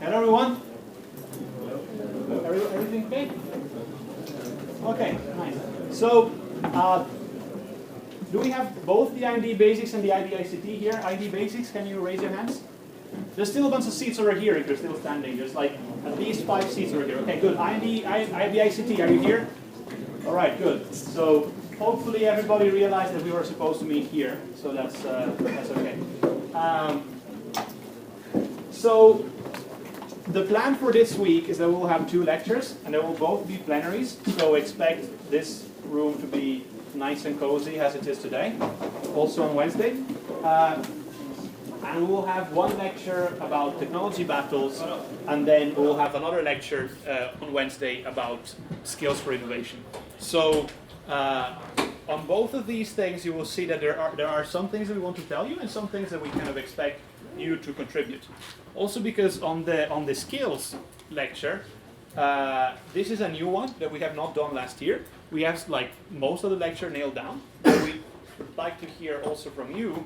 Hello everyone. Everything okay? Okay, nice. So, do we have both the I&E Basics and the I&E ICT here? I&E Basics, can you raise your hands? There's still a bunch of seats over here if you're still standing. There's like at least 5 seats over here. Okay, good. I&E ICT, are you here? All right, good. So hopefully everybody realized that we were supposed to meet here. So that's okay. So the plan for this week is that we'll have 2 lectures, and they will both be plenaries. So expect this room to be nice and cozy as it is today, also on Wednesday. And we'll have 1 lecture about technology battles, and then we'll have another lecture on Wednesday about skills for innovation. So on both of these things, you will see that there are some things that we want to tell you, and some things that we kind of expect you to contribute. Also because on the skills lecture, this is a new one that we have not done last year. We have like most of the lecture nailed down. We would like to hear also from you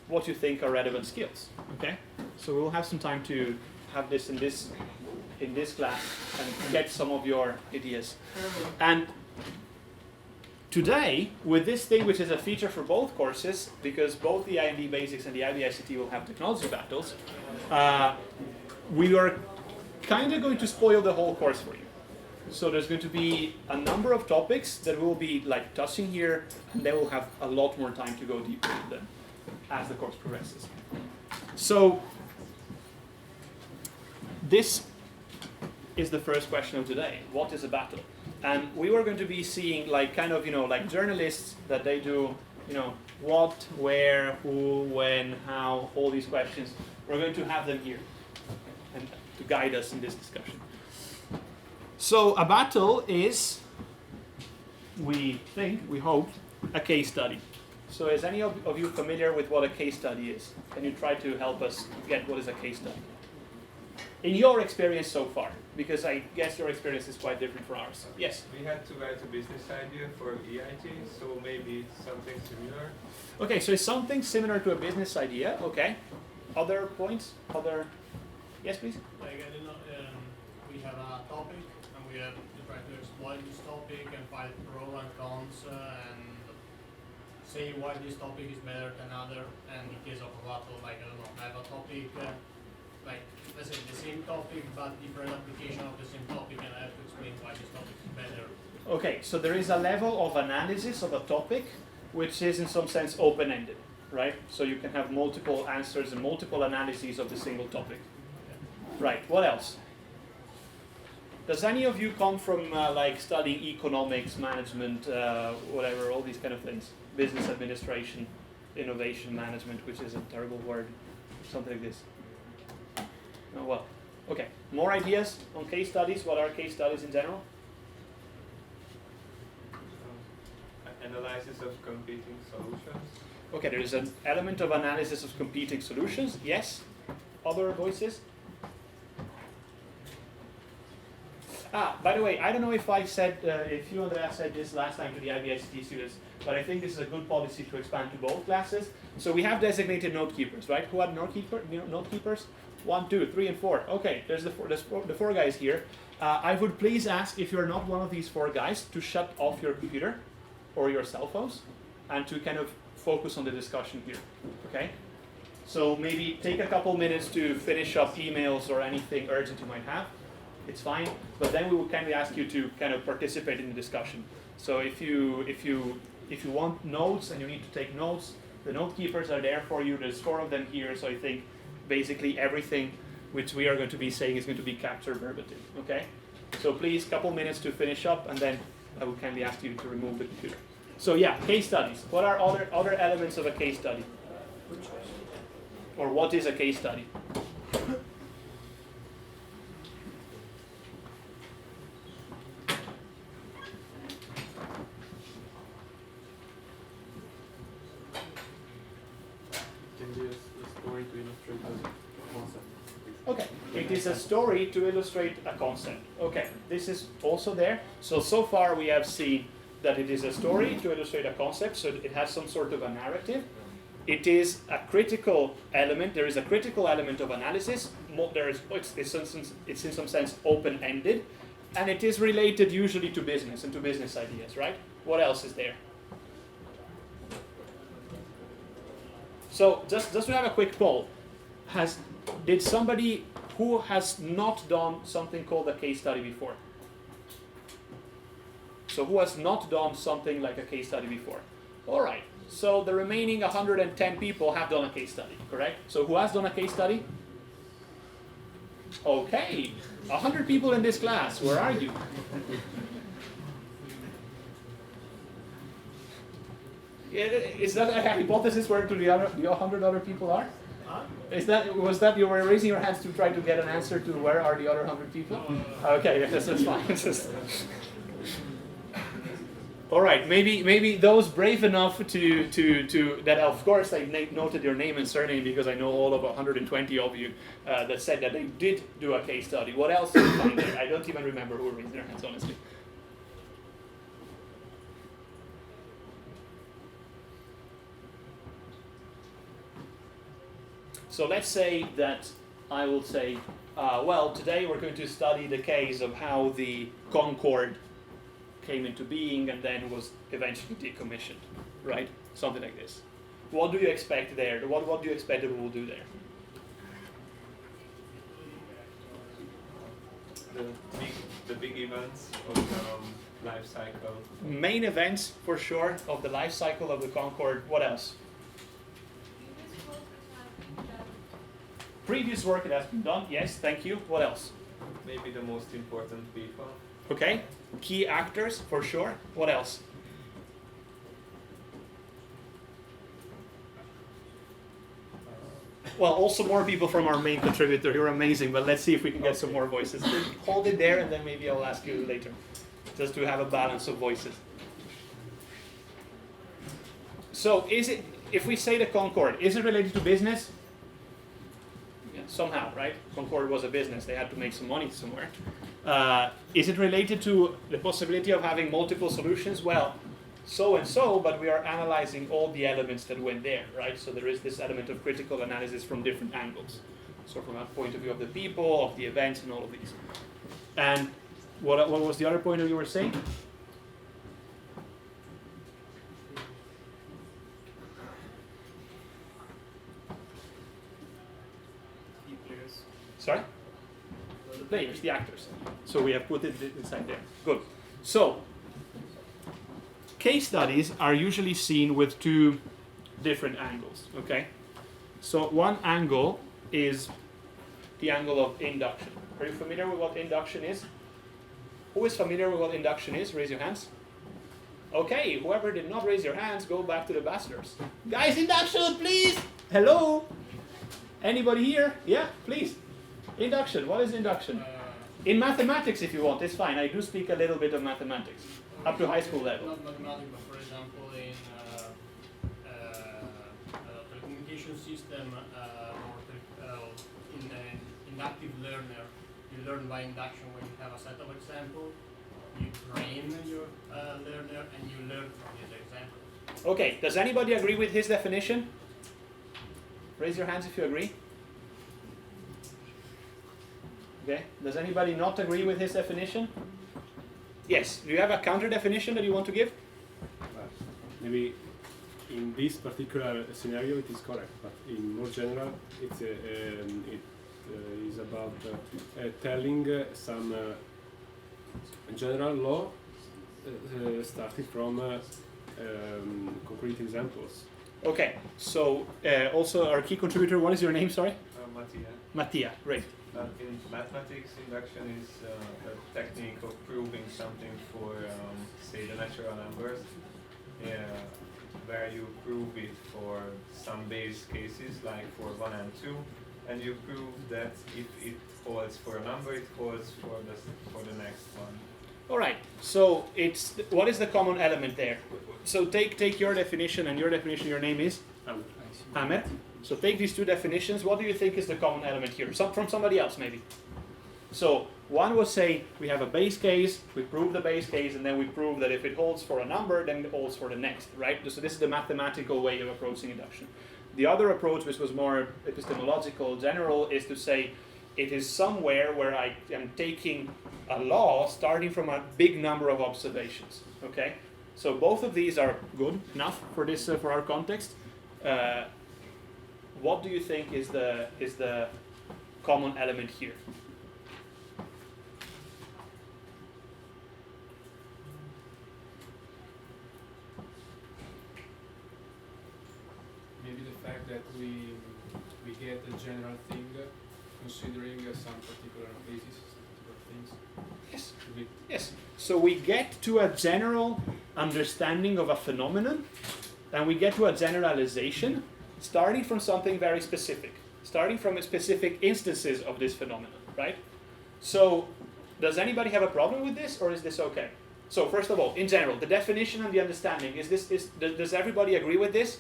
what you think are relevant skills. Okay, so we'll have some time to have this in this class and get some of your ideas. And today, with this thing, which is a feature for both courses, because both the I&E Basics and the I&E ICT will have technology battles, we are kind of going to spoil the whole course for you. So there's going to be a number of topics that we'll be like touching here, and then we'll have a lot more time to go deeper into them as the course progresses. So this is the first question of today. What is a battle? And we were going to be seeing like kind of, like journalists that they do, what, where, who, when, how, all these questions. We're going to have them here and to guide us in this discussion. So a battle is, we hope, a case study. So is any of you familiar with what a case study is? Can you try to help us get what is a case study? In your experience so far, because I guess your experience is quite different from ours. Yes? We had to write a business idea for EIT, so maybe something similar. Okay, so it's something similar to a business idea, okay. Other points? Yes, please? Like, I don't know, we have a topic, and we have to try to explain this topic and find pro and cons, and say why this topic is better than other. And in case of a battle, like, I don't know, I have a topic, like, let's say the same topic, but different application of the same topic, and I have to explain why this topic is better. Okay, so there is a level of analysis of a topic, which is in some sense open-ended, right? So you can have multiple answers and multiple analyses of the single topic. Right, what else? Does any of you come from like studying economics, management, whatever, all these kind of things? Business administration, innovation management, which is a terrible word, something like this. Oh, well, okay. More ideas on case studies? What are case studies in general? Analysis of competing solutions. Okay, there is an element of analysis of competing solutions. Yes? Other voices? By the way, I don't know if I said, if you, Andrea, said this last time to the IBICT students, but I think this is a good policy to expand to both classes. So we have designated note keepers, right? Who are note keepers? 1, 2, 3, and 4. Okay, there's the 4 guys here. I would please ask, if you're not one of these 4 guys, to shut off your computer or your cell phones and to kind of focus on the discussion here, okay? So maybe take a couple minutes to finish up emails or anything urgent you might have. It's fine, but then we will kindly ask you to kind of participate in the discussion. So if you want notes and you need to take notes, the note keepers are there for you. There's 4 of them here, so I think basically everything which we are going to be saying is going to be captured verbatim, okay? So please, couple minutes to finish up, and then I will kindly ask you to remove the computer. So yeah, case studies. What are other elements of a case study? Or what is a case study? Okay, it is a story to illustrate a concept. Okay, this is also there. So far we have seen that it is a story to illustrate a concept, so it has some sort of a narrative. It is a critical element. There is a critical element of analysis, it's in some sense open-ended, and it is related usually to business and to business ideas, right? What else is there? So just to have a quick poll, did somebody who has not done something called a case study before? So who has not done something like a case study before? All right. So the remaining 110 people have done a case study, correct? So who has done a case study? Okay, 100 people in this class. Where are you? Is that a hypothesis where the 100 other people are? Huh? Was that you were raising your hands to try to get an answer to where are the other 100 people? Okay, yes, that's fine. All right, maybe those brave enough to that, of course I noted your name and surname because I know all of 120 of you that said that they did do a case study. What else did you find there? I don't even remember who raised their hands, honestly. So let's say that I will say, well, today we're going to study the case of how the Concorde came into being and then was eventually decommissioned, right? Something like this. What do you expect there? What do you expect that we will do there? The big events of the life cycle. Main events, for sure, of the life cycle of the Concorde. What else? Previous work that has been done. Yes, thank you. What else? Maybe the most important people. Okay. Key actors, for sure. What else? Well, also more people from our main contributor. You're amazing, but let's see if we can get some more voices. Hold it there, and then maybe I'll ask you later, just to have a balance of voices. So, if we say the Concorde, is it related to business? Yeah, somehow, right? Concorde was a business. They had to make some money somewhere. Is it related to the possibility of having multiple solutions? Well, so and so, but we are analyzing all the elements that went there, right? So there is this element of critical analysis from different angles. So from a point of view of the people, of the events, and all of these. And what was the other point that you were saying? Sorry? The players, the actors. So we have put it inside there. Good. So, case studies are usually seen with two different angles, okay? So one angle is the angle of induction. Are you familiar with what induction is? Who is familiar with what induction is? Raise your hands. Okay, whoever did not raise your hands, go back to the bachelors. Guys, induction, please! Hello? Anybody here? Yeah, please. Induction, what is induction? In mathematics, if you want, it's fine. I do speak a little bit of mathematics, up to high school level. Not mathematics, but for example, in telecommunication system or in an inductive learner, you learn by induction when you have a set of examples. You train your learner and you learn from his example. Okay, does anybody agree with his definition? Raise your hands if you agree. Okay, does anybody not agree with his definition? Yes, do you have a counter definition that you want to give? Maybe in this particular scenario it is correct, but in more general it is about telling some general law starting from concrete examples. Okay, so also our key contributor, what is your name, sorry? Mattia. Mattia, great. In mathematics, induction is a technique of proving something for, say, the natural numbers, where you prove it for some base cases, like for 1 and 2, and you prove that if it holds for a number, it holds for the next one. All right, so what is the common element there? So take your definition and your definition, your name is? Ahmed. So take these two definitions. What do you think is the common element here? From somebody else, maybe. So one would say we have a base case, we prove the base case, and then we prove that if it holds for a number, then it holds for the next, right? So this is the mathematical way of approaching induction. The other approach, which was more epistemological, general, is to say it is somewhere where I am taking a law starting from a big number of observations. Okay, so both of these are good enough for this for our context. What do you think is the common element here? Maybe the fact that we get a general thing, considering some particular cases, particular things. Yes. Yes. So we get to a general understanding of a phenomenon, and we get to a generalization starting from something very specific, starting from specific instances of this phenomenon, right? So does anybody have a problem with this, or is this okay? So first of all, in general, the definition and the understanding, does everybody agree with this?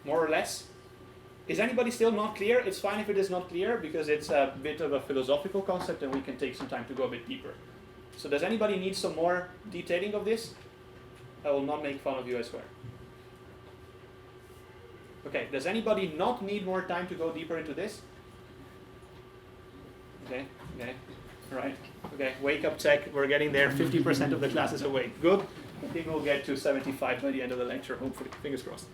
More or less? Is anybody still not clear? It's fine if it is not clear, because it's a bit of a philosophical concept and we can take some time to go a bit deeper. So does anybody need some more detailing of this? I will not make fun of you, I swear. Okay, does anybody not need more time to go deeper into this? Okay, right. Okay, wake up check, we're getting there, 50% of the class is awake. Good, I think we'll get to 75 by the end of the lecture, hopefully, fingers crossed.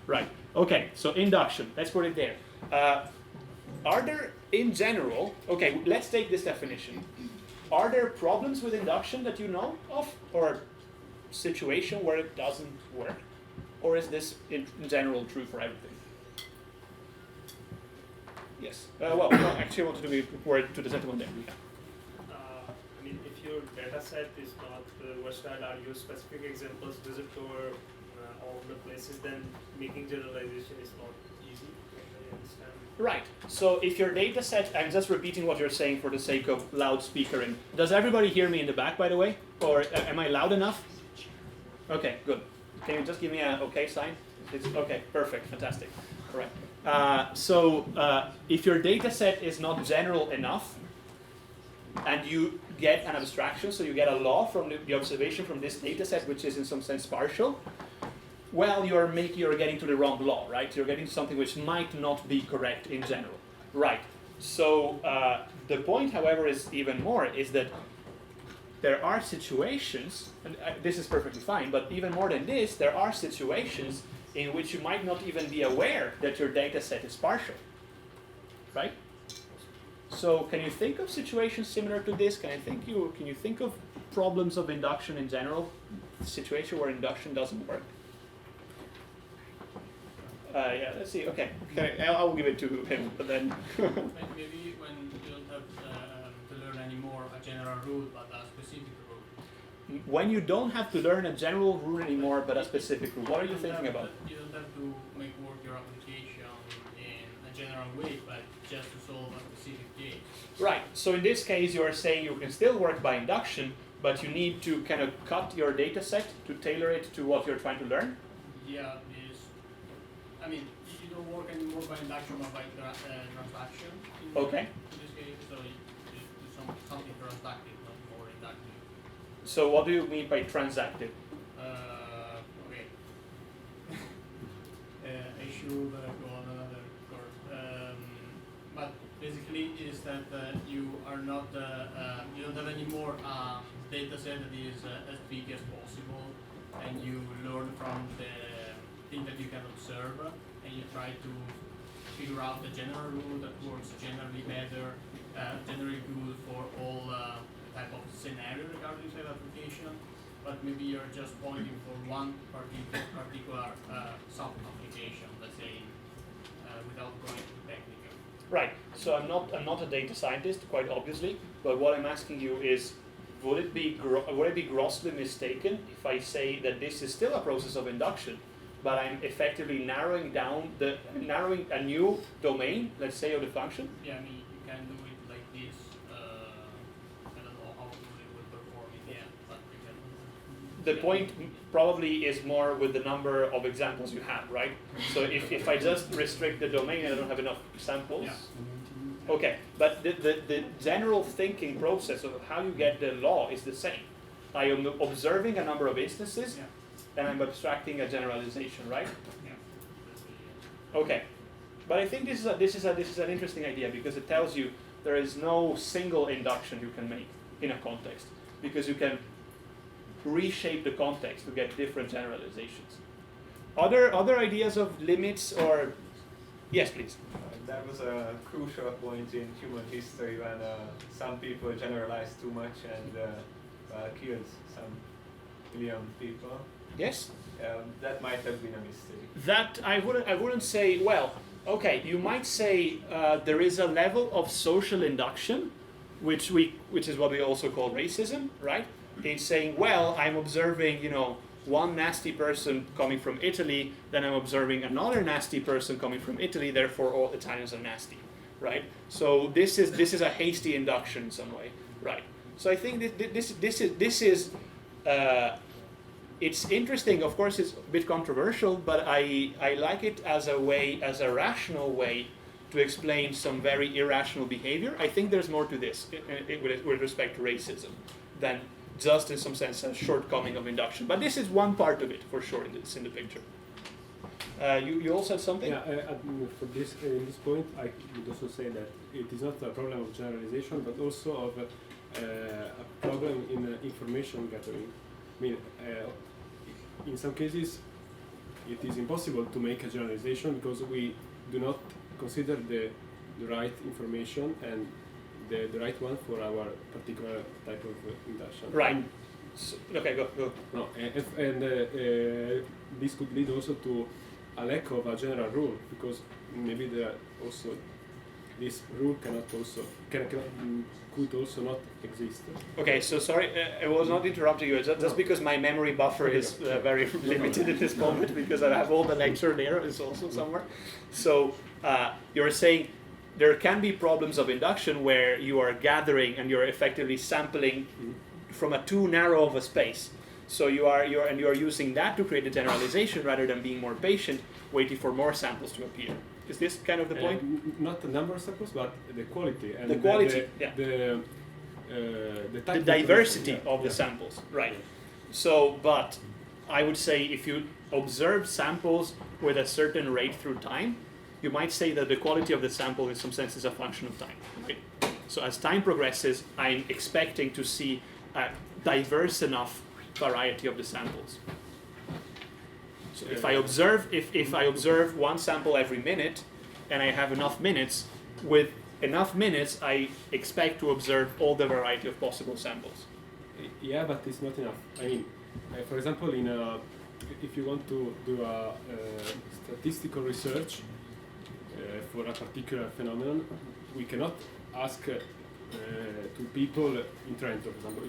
Right, okay, so induction, let's put it there. Are there, in general, okay, let's take this definition. Are there problems with induction that you know of, or situation where it doesn't work? Or is this in general true for everything? Yes. Well, no, actually I wanted to be word to the gentleman there. Yeah. I mean, if your data set is not versatile, or your specific examples visit over all the places, then making generalization is not easy. I understand. Right. So if your data set, I'm just repeating what you're saying for the sake of loudspeakering. Does everybody hear me in the back, by the way? Or am I loud enough? Okay, good. Can you just give me an okay sign? It's okay, perfect, fantastic. All right. So if your data set is not general enough, and you get an abstraction, so you get a law from the observation from this data set, which is in some sense partial, well, you're getting to the wrong law, right? You're getting to something which might not be correct in general. Right. So the point, however, is even more, is that there are situations, and this is perfectly fine, but even more than this, there are situations in which you might not even be aware that your data set is partial, right? So can you think of situations similar to this? Can you think of problems of induction in general, a situation where induction doesn't work? Yeah, let's see. Okay, I'll give it to him, but then. Maybe when you don't have to learn anymore a general rule, but a specific rule. When you don't have to learn a general rule anymore, but a specific rule, what are you thinking about? You don't have to make work your application in a general way, but just to solve a specific case. Right. So in this case, you are saying you can still work by induction, but you need to kind of cut your data set to tailor it to what you're trying to learn? Yeah, I mean, you don't work anymore by induction but by transaction. Okay. In this case, so you do something transactive, not more inductive. So what do you mean by transactive? Okay. Issue that I go on another course. But basically is that you are not, you don't have any more data set that is as big as possible, and you learn from the thing that you can observe, and you try to figure out the general rule that works generally better, generally good for all type of scenario regarding that application, but maybe you're just pointing for one particular sub-application, let's say, without going too technical. Right. So I'm not a data scientist, quite obviously, but what I'm asking you is, would it be grossly mistaken if I say that this is still a process of induction, but I'm effectively narrowing a new domain, let's say, of the function? Yeah, I mean, you can do it like this. I don't know how it would perform in the end, but you can. The point probably is more with the number of examples you have, right? So if I just restrict the domain and I don't have enough samples, Yeah. okay. But the general thinking process of how you get the law is the same. I am observing a number of instances, Yeah. and I'm abstracting a generalization, right? Yeah. Okay. But I think this is an interesting idea, because it tells you there is no single induction you can make in a context, because you can reshape the context to get different generalizations. Other ideas of limits, or yes, please. That was a crucial point in human history when some people generalized too much and killed some million people. Yes. That might have been a mistake. That I wouldn't say. Well, okay, you might say there is a level of social induction, which is what we also call racism, right? In saying, well, I'm observing, one nasty person coming from Italy, then I'm observing another nasty person coming from Italy, therefore all Italians are nasty, right? So this is a hasty induction in some way, right? So I think this is it's interesting. Of course, it's a bit controversial, but I like it as a rational way to explain some very irrational behavior. I think there's more to this with respect to racism than just in some sense a shortcoming of induction. But this is one part of it for sure. It's in the picture. You also had something? Yeah, for this in this point, I would also say that it is not a problem of generalization, but also of a problem in information gathering. I mean, in some cases, it is impossible to make a generalization because we do not consider the right information and the right one for our particular type of induction. Right. So, okay, go. No, and this could lead also to a lack of a general rule, because maybe there also this rule could also not exist. Okay, so sorry, I was not interrupting you. Just because my memory buffer is very limited at this moment, because I have all the lecture there is also somewhere. So you're saying there can be problems of induction where you are gathering and you're effectively sampling from a too narrow of a space. So you are using that to create a generalization rather than being more patient, waiting for more samples to appear. Is this kind of the point? Not the number of samples, but the quality and the quality, the type the diversity of the samples, right? So, but I would say if you observe samples with a certain rate through time, you might say that the quality of the sample in some sense is a function of time, right? So as time progresses, I'm expecting to see a diverse enough variety of the samples. So if I observe one sample every minute, and I have enough minutes, with enough minutes I expect to observe all the variety of possible samples. Yeah, but it's not enough. I mean, for example, if you want to do a statistical research for a particular phenomenon, we cannot ask to people in Trento, for example.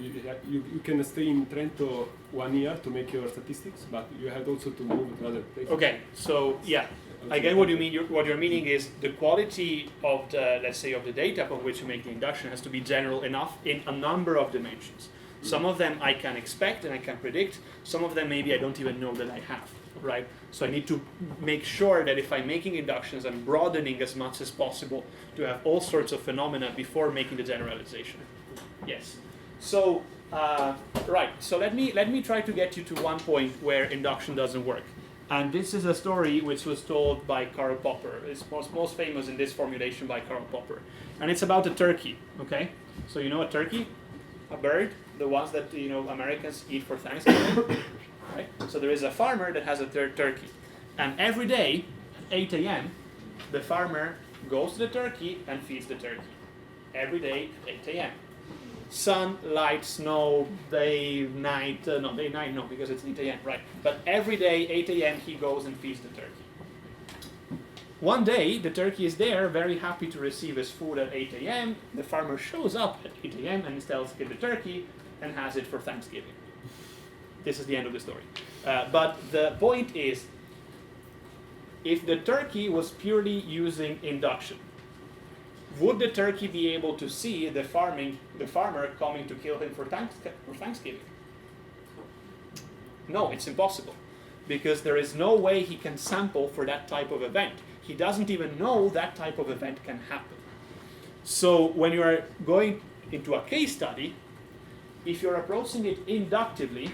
You can stay in Trento 1 year to make your statistics, but you have also to move to other places. Okay, so yeah, I get what you mean. What you're meaning is the quality of the, let's say, of the data upon which you make the induction has to be general enough in a number of dimensions. Some of them I can expect and I can predict. Some of them maybe I don't even know that I have, right? So I need to make sure that if I'm making inductions, I'm broadening as much as possible to have all sorts of phenomena before making the generalization. Yes. So, right. So let me try to get you to one point where induction doesn't work. And this is a story which was told by Karl Popper. It's most famous in this formulation by Karl Popper. And it's about a turkey, okay? So you know a turkey? A bird? The ones that, Americans eat for Thanksgiving? Right? So there is a farmer that has a turkey. And every day at 8 a.m., the farmer goes to the turkey and feeds the turkey. Every day at 8 a.m. Sun, light, snow, day, night, no, because it's 8 a.m., right? But every day, 8 a.m., he goes and feeds the turkey. One day, the turkey is there, very happy to receive his food at 8 a.m. The farmer shows up at 8 a.m. and tells him the turkey and has it for Thanksgiving. This is the end of the story. But the point is, if the turkey was purely using induction, would the turkey be able to see the farmer coming to kill him for Thanksgiving? No, it's impossible, because there is no way he can sample for that type of event. He doesn't even know that type of event can happen. So when you are going into a case study, if you're approaching it inductively,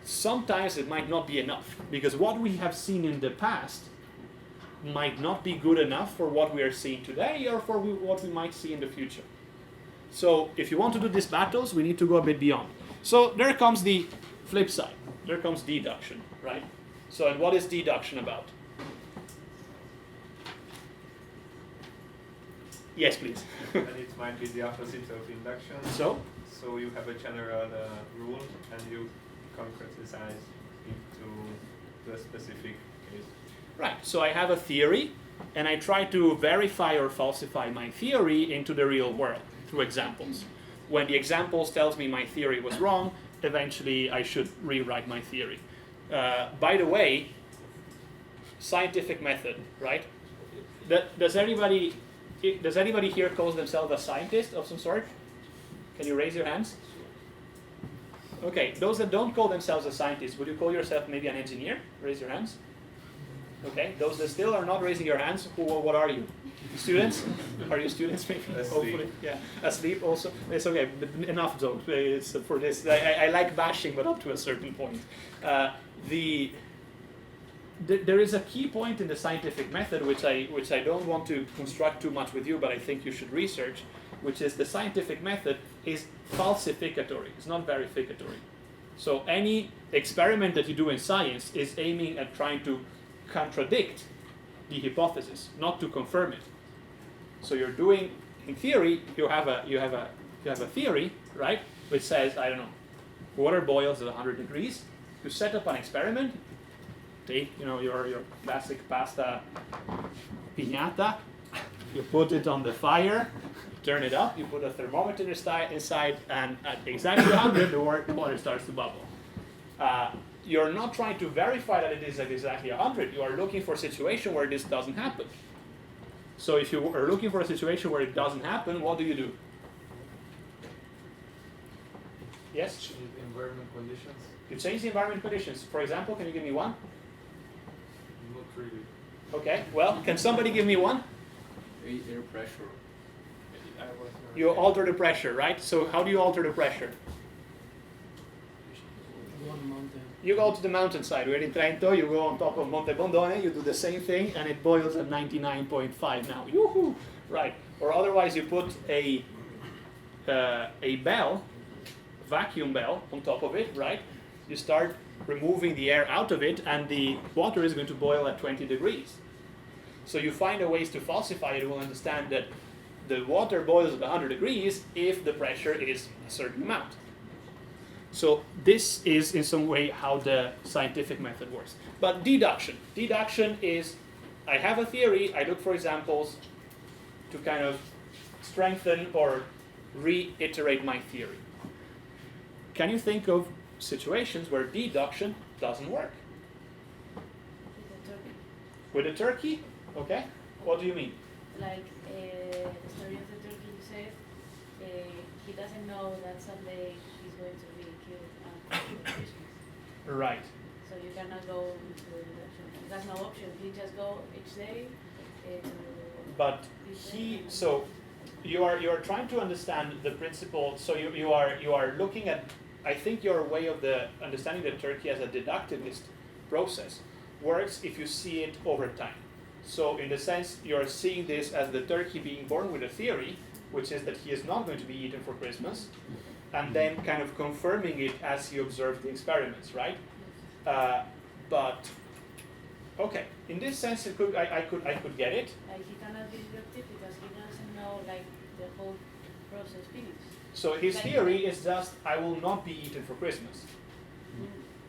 sometimes it might not be enough, because what we have seen in the past might not be good enough for what we are seeing today or for what we might see in the future. So if you want to do these battles, we need to go a bit beyond. So there comes the flip side. There comes deduction, right? So and what is deduction about? Yes, please. And it might be the opposite of induction. So You have a general rule and you concretize it to the specific case. right. So I have a theory, and I try to verify or falsify my theory into the real world through examples. When the examples tells me my theory was wrong, eventually I should rewrite my theory. By the way, scientific method, right? Does anybody here call themselves a scientist of some sort? Can you raise your hands? Okay, those that don't call themselves a scientist, would you call yourself maybe an engineer? Raise your hands. Okay, those that still are not raising your hands, what are you? Students? Are you students maybe? Asleep. Hopefully, yeah. Asleep also. It's okay, but enough jokes. It's for this. I like bashing, but up to a certain point. There is a key point in the scientific method which I don't want to construct too much with you, but I think you should research, which is the scientific method is falsificatory. It's not verificatory. So any experiment that you do in science is aiming at trying to contradict the hypothesis, not to confirm it. So you're doing, in theory, you have a theory, right, which says, I don't know, water boils at 100 degrees. You set up an experiment. Take your classic pasta piñata. You put it on the fire. Turn it up. You put a thermometer inside, and at exactly 100, the water starts to bubble. You're not trying to verify that it is at exactly 100. You are looking for a situation where this doesn't happen. So if you are looking for a situation where it doesn't happen, what do you do? Yes? Change environment conditions? You change the environment conditions. For example, can you give me one? Not really. Okay, well, can somebody give me one? Air pressure. You alter the pressure, right? So how do you alter the pressure? You go to the mountainside. We're in Trento, you go on top of Monte Bondone, you do the same thing, and it boils at 99.5 now. Yoo-hoo! Right. Or otherwise you put a bell, vacuum bell, on top of it, right? You start removing the air out of it, and the water is going to boil at 20 degrees. So you find a ways to falsify it. You will understand that the water boils at 100 degrees if the pressure is a certain amount. So this is in some way how the scientific method works. But deduction. Deduction is, I have a theory, I look for examples to kind of strengthen or reiterate my theory. Can you think of situations where deduction doesn't work? With a turkey? Okay. What do you mean? Like the story of the turkey you said, he doesn't know that someday he's going to be killed after Christmas. Right. So you cannot go into the deduction. There's no option. You just go each day to But so you are trying to understand the principle. So you are looking at, I think your way of the understanding the turkey as a deductivist process works if you see it over time. So in the sense you're seeing this as the turkey being born with a theory, which is that he is not going to be eaten for Christmas, and then kind of confirming it as you observe the experiments, right? But okay, in this sense, I could get it. like he cannot be deductive because he doesn't know like the whole process finished. So his theory is just, I will not be eaten for Christmas.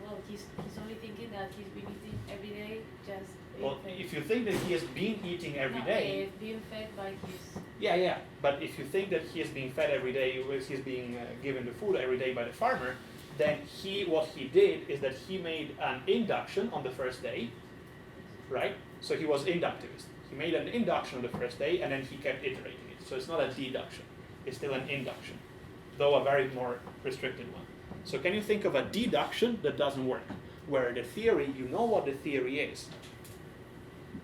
Well, he's only thinking that he's been eating every day, just. Well, if you think that he has been eating every day, being fed by his. yeah. But if you think that he is being fed every day, he's being given the food every day by the farmer, then what he did is that he made an induction on the first day, right? So he was inductivist. He made an induction on the first day, and then he kept iterating it. So it's not a deduction; it's still an induction, though a very more restricted one. So can you think of a deduction that doesn't work, where the theory, you know what the theory is?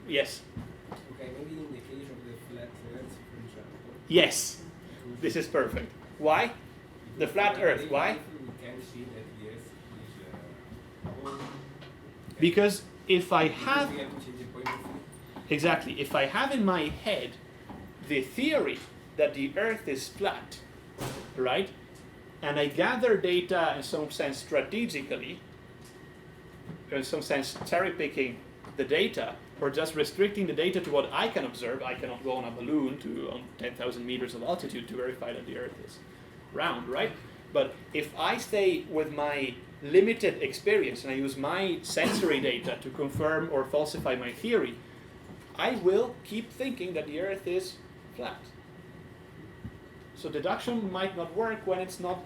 Yes. Okay, maybe in the case of the flat Earth, for example. Yes. This is perfect. Why? The flat Earth. Why? We can see that the Earth is Because if I have we have to change the point of view. Exactly. If I have in my head the theory that the Earth is flat, right, and I gather data in some sense strategically, in some sense cherry-picking the data, or just restricting the data to what I can observe. I cannot go on a balloon on 10,000 meters of altitude to verify that the Earth is round, right? But if I stay with my limited experience and I use my sensory data to confirm or falsify my theory, I will keep thinking that the Earth is flat. So deduction might not work when it's not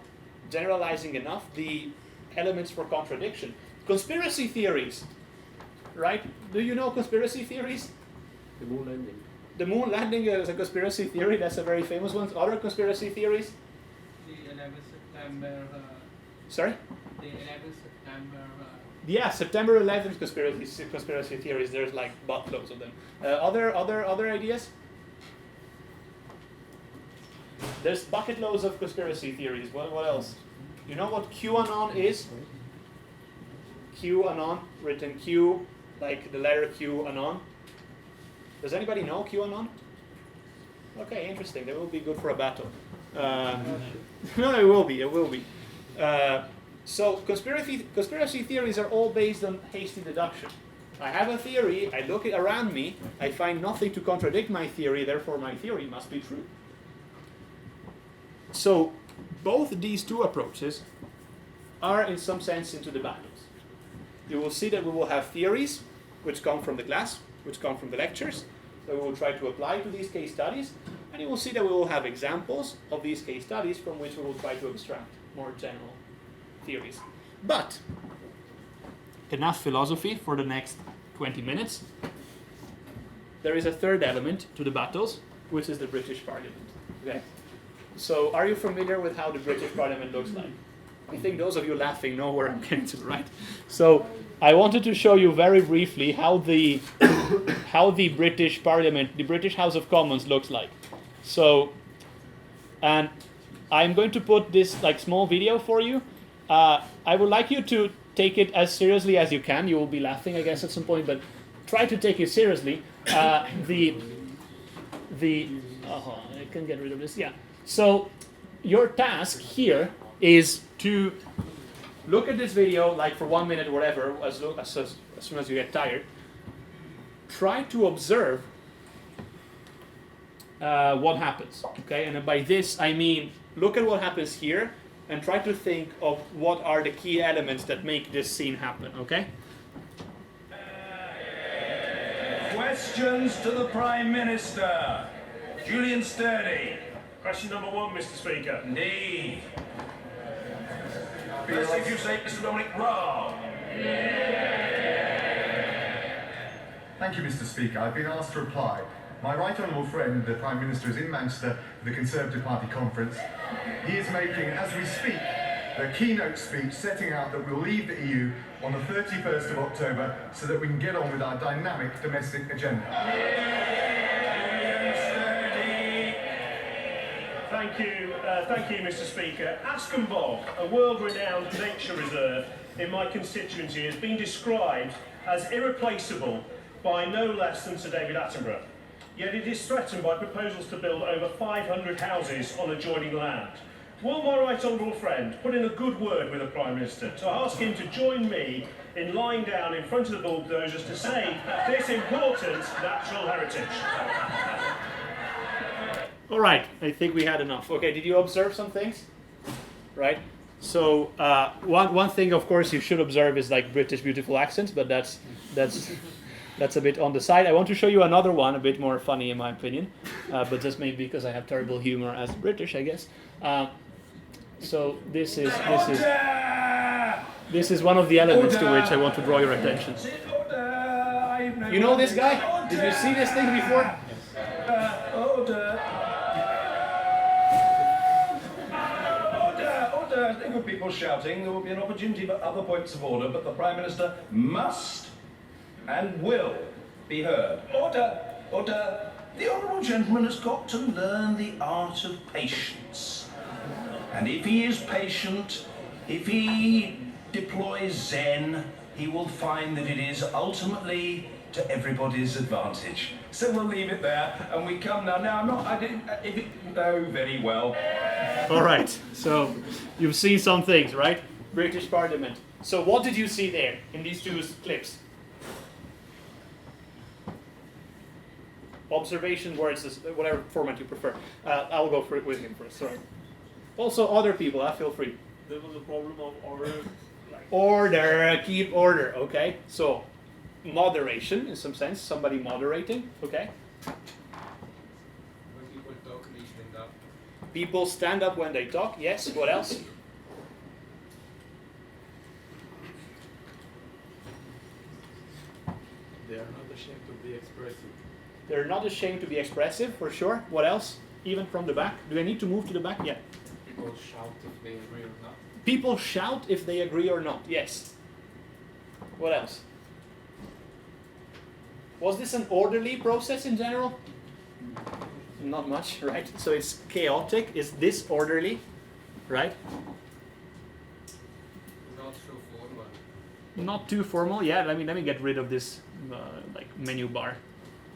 generalizing enough the elements for contradiction. Conspiracy theories, right? Do you know conspiracy theories? The moon landing. The moon landing is a conspiracy theory. That's a very famous one. Other conspiracy theories? The 11th September. Sorry? The 11th September. Yeah, September 11th conspiracy theories. There's like buttloads of them. Other ideas? There's bucket loads of conspiracy theories. What else? You know what QAnon is? QAnon, written Q, like the letter Q, anon. Does anybody know QAnon? Okay, interesting. That will be good for a battle. No, it will be. It will be. So conspiracy theories are all based on hasty deduction. I have a theory. I look around me. I find nothing to contradict my theory. Therefore, my theory must be true. So both these two approaches are, in some sense, into the battles. You will see that we will have theories which come from the class, which come from the lectures, that we will try to apply to these case studies, and you will see that we will have examples of these case studies from which we will try to extract more general theories. But enough philosophy for the next 20 minutes. There is a third element to the battles, which is the British Parliament. Okay. So are you familiar with how the British Parliament looks like? I think those of you laughing know where I'm getting to, right? So I wanted to show you very briefly how the British Parliament, the British House of Commons looks like. So, and I'm going to put this like small video for you. I would like you to take it as seriously as you can. You will be laughing, I guess, at some point, but try to take it seriously. I can get rid of this. Yeah. So your task here is to look at this video like for 1 minute or whatever, as soon as you get tired. Try to observe what happens, okay? And by this I mean look at what happens here and try to think of what are the key elements that make this scene happen, okay? Questions to the Prime Minister. Julian Sturdy. Question number 1, Mr. Speaker. Indeed. First, if you say Mr. Dominic Raab. Thank you, Mr. Speaker. I've been asked to reply. My right honourable friend, the Prime Minister, is in Manchester for the Conservative Party conference. He is making, as we speak, the keynote speech setting out that we'll leave the EU on the 31st of October so that we can get on with our dynamic domestic agenda. Thank you, Mr. Speaker. Askham Bog, a world-renowned nature reserve in my constituency, has been described as irreplaceable by no less than Sir David Attenborough. Yet it is threatened by proposals to build over 500 houses on adjoining land. Will my right honourable friend put in a good word with the Prime Minister to ask him to join me in lying down in front of the bulldozers to save this important natural heritage? All right, I think we had enough. Okay, did you observe some things? Right? So one thing, of course, you should observe is like British beautiful accents, but that's a bit on the side. I want to show you another one, a bit more funny in my opinion, but just maybe because I have terrible humor as British, I guess. So this is one of the elements to which I want to draw your attention. You know this guy? Did you see this thing before? There were people shouting. There will be an opportunity for other points of order, but the Prime Minister must and will be heard. Order! Order! The honourable gentleman has got to learn the art of patience. And if he is patient, if he deploys Zen, he will find that it is ultimately to everybody's advantage. So we'll leave it there, and we come now. Now, I'm not, I didn't, if it, no, very well. All right, so you've seen some things, right? British Parliament. So what did you see there in these two clips? Observation, words, whatever format you prefer. I'll go for it with him first, sorry. Also, other people, feel free. There was a problem of order. Like Order, keep order, okay? So, moderation in some sense, somebody moderating, okay? When people talk, they stand up. People stand up when they talk, yes, what else? They are not ashamed to be expressive. They're not ashamed to be expressive, for sure. What else? Even from the back? Do I need to move to the back? Yeah. People shout if they agree or not. People shout if they agree or not, yes. What else? Was this an orderly process in general? Not much, right? So it's chaotic. Is this orderly, right? Not so formal. Not too formal. Yeah, let me get rid of this like menu bar.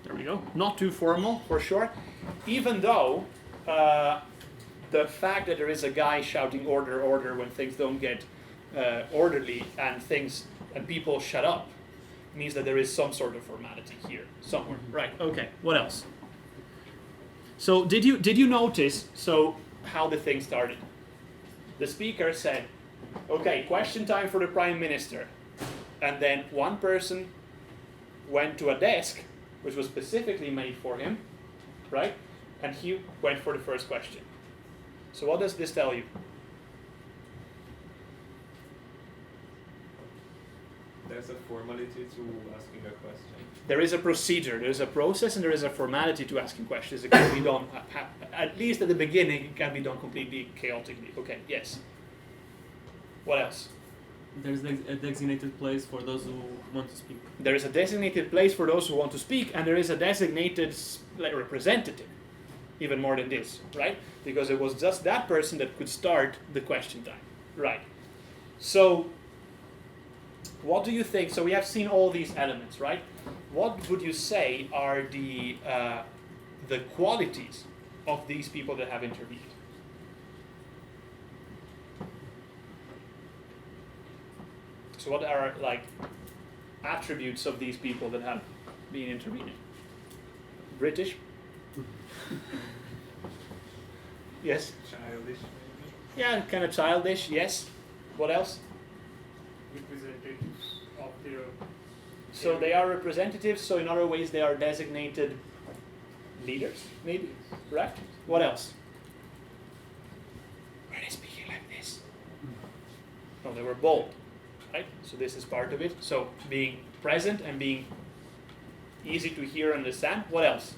There we go. Not too formal, for sure. Even though the fact that there is a guy shouting order, order when things don't get orderly and people shut up means that there is some sort of formality here somewhere. Right. Okay. What else? So did you notice how the thing started? The speaker said, "Okay, question time for the Prime Minister," and then one person went to a desk which was specifically made for him, right? And he went for the first question. So what does this tell you? There's a formality to asking a question. There is a procedure, there is a process, and there is a formality to asking questions. It can be done, at least at the beginning, it can be done completely chaotically. Okay, yes. What else? There's a designated place for those who want to speak. There is a designated place for those who want to speak, and there is a designated representative, even more than this, right? Because it was just that person that could start the question time, right? So, what do you think? So we have seen all these elements, right? What would you say are the qualities of these people that have intervened? So what are attributes of these people that have been intervening? British? Yes? Childish, maybe? Yeah, kind of childish, yes. What else? representatives of their. So they are representatives, so in other ways they are designated leaders, maybe, correct? What else? Were they speaking like this? No, they were bold, right? So this is part of it. So being present and being easy to hear and understand. What else?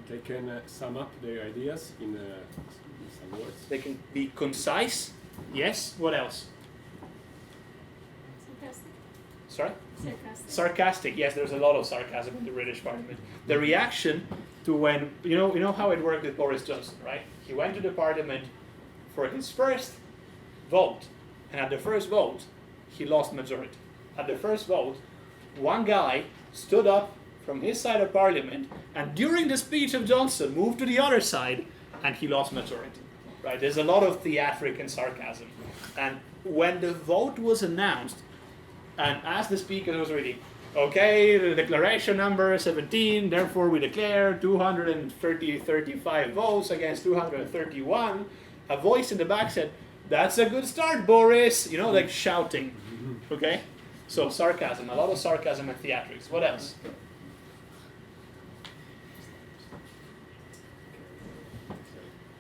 They can sum up their ideas in some words. They can be concise. Yes. What else? Sarcastic. Sorry? Sarcastic. Sarcastic. Yes, there's a lot of sarcasm in the British Parliament. The reaction to when you know how it worked with Boris Johnson, right? He went to the Parliament for his first vote, and at the first vote, he lost majority. At the first vote, one guy stood up from his side of Parliament, and during the speech of Johnson, moved to the other side, and he lost majority. Right? There's a lot of theatric and sarcasm. And when the vote was announced, and as the speaker was reading, okay, the declaration number 17, therefore we declare 235 votes against 231, a voice in the back said, "That's a good start, Boris," like shouting. Okay? So sarcasm, a lot of sarcasm and theatrics. What else?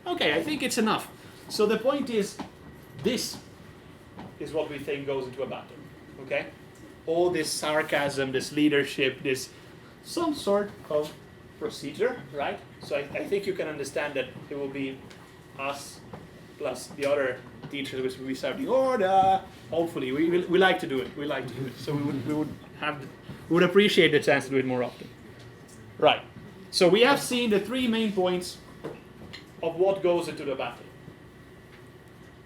Okay, I think it's enough. So the point is, this is what we think goes into a battle. Okay? All this sarcasm, this leadership, this some sort of procedure, right? So I think you can understand that it will be us plus the other teachers which will be shouting order. Hopefully, we like to do it. We like to do it. So we would appreciate the chance to do it more often. Right. So we have seen the three main points of what goes into the battle.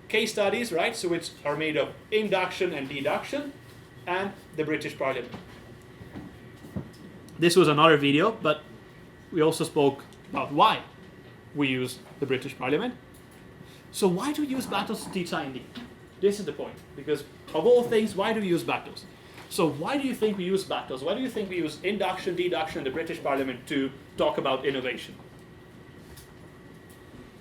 Case studies, right? So which are made of induction and deduction. and the British Parliament. This was another video, but we also spoke about why we use the British Parliament. So why do we use battles to teach I&D? This is the point, because of all things, why do we use battles? So why do you think we use battles? Why do you think we use induction, deduction, the British Parliament to talk about innovation?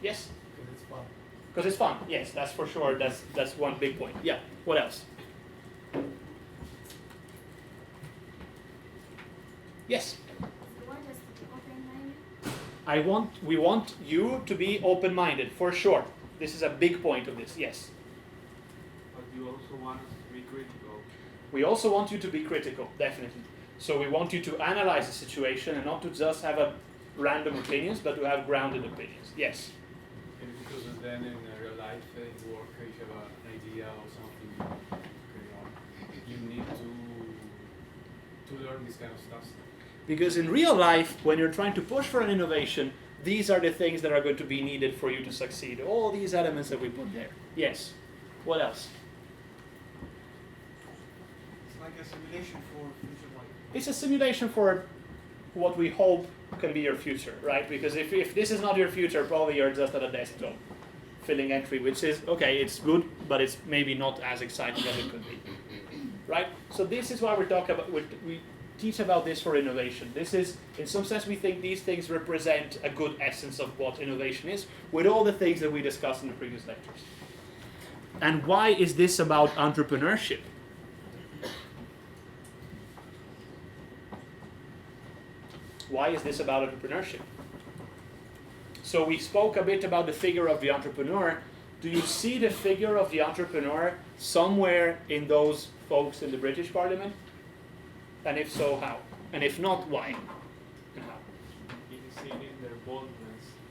Yes? Because it's fun. Because it's fun. Yes, that's for sure. That's one big point. Yeah. What else? Yes. We want you to be open-minded, for sure. This is a big point of this. Yes. But you also want us to be critical. We also want you to be critical, definitely. So we want you to analyze the situation and not to just have a random opinions, but to have grounded opinions. Yes. And because then in real life, in work, if you have an idea or something you need to learn this kind of stuff. Because in real life, when you're trying to push for an innovation, these are the things that are going to be needed for you to succeed. All these elements that we put there. Yes. What else? It's like a simulation for future life. It's a simulation for what we hope can be your future, right? Because if this is not your future, probably you're just at a desktop filling entry, which is, okay, it's good, but it's maybe not as exciting as it could be, right? So this is why we're talking about, we teach about this for innovation. This is, in some sense, we think these things represent a good essence of what innovation is, with all the things that we discussed in the previous lectures. And why is this about entrepreneurship? Why is this about entrepreneurship? So we spoke a bit about the figure of the entrepreneur. Do you see the figure of the entrepreneur somewhere in those folks in the British Parliament? And if so, how? And if not, why? And how? You see it in their boldness.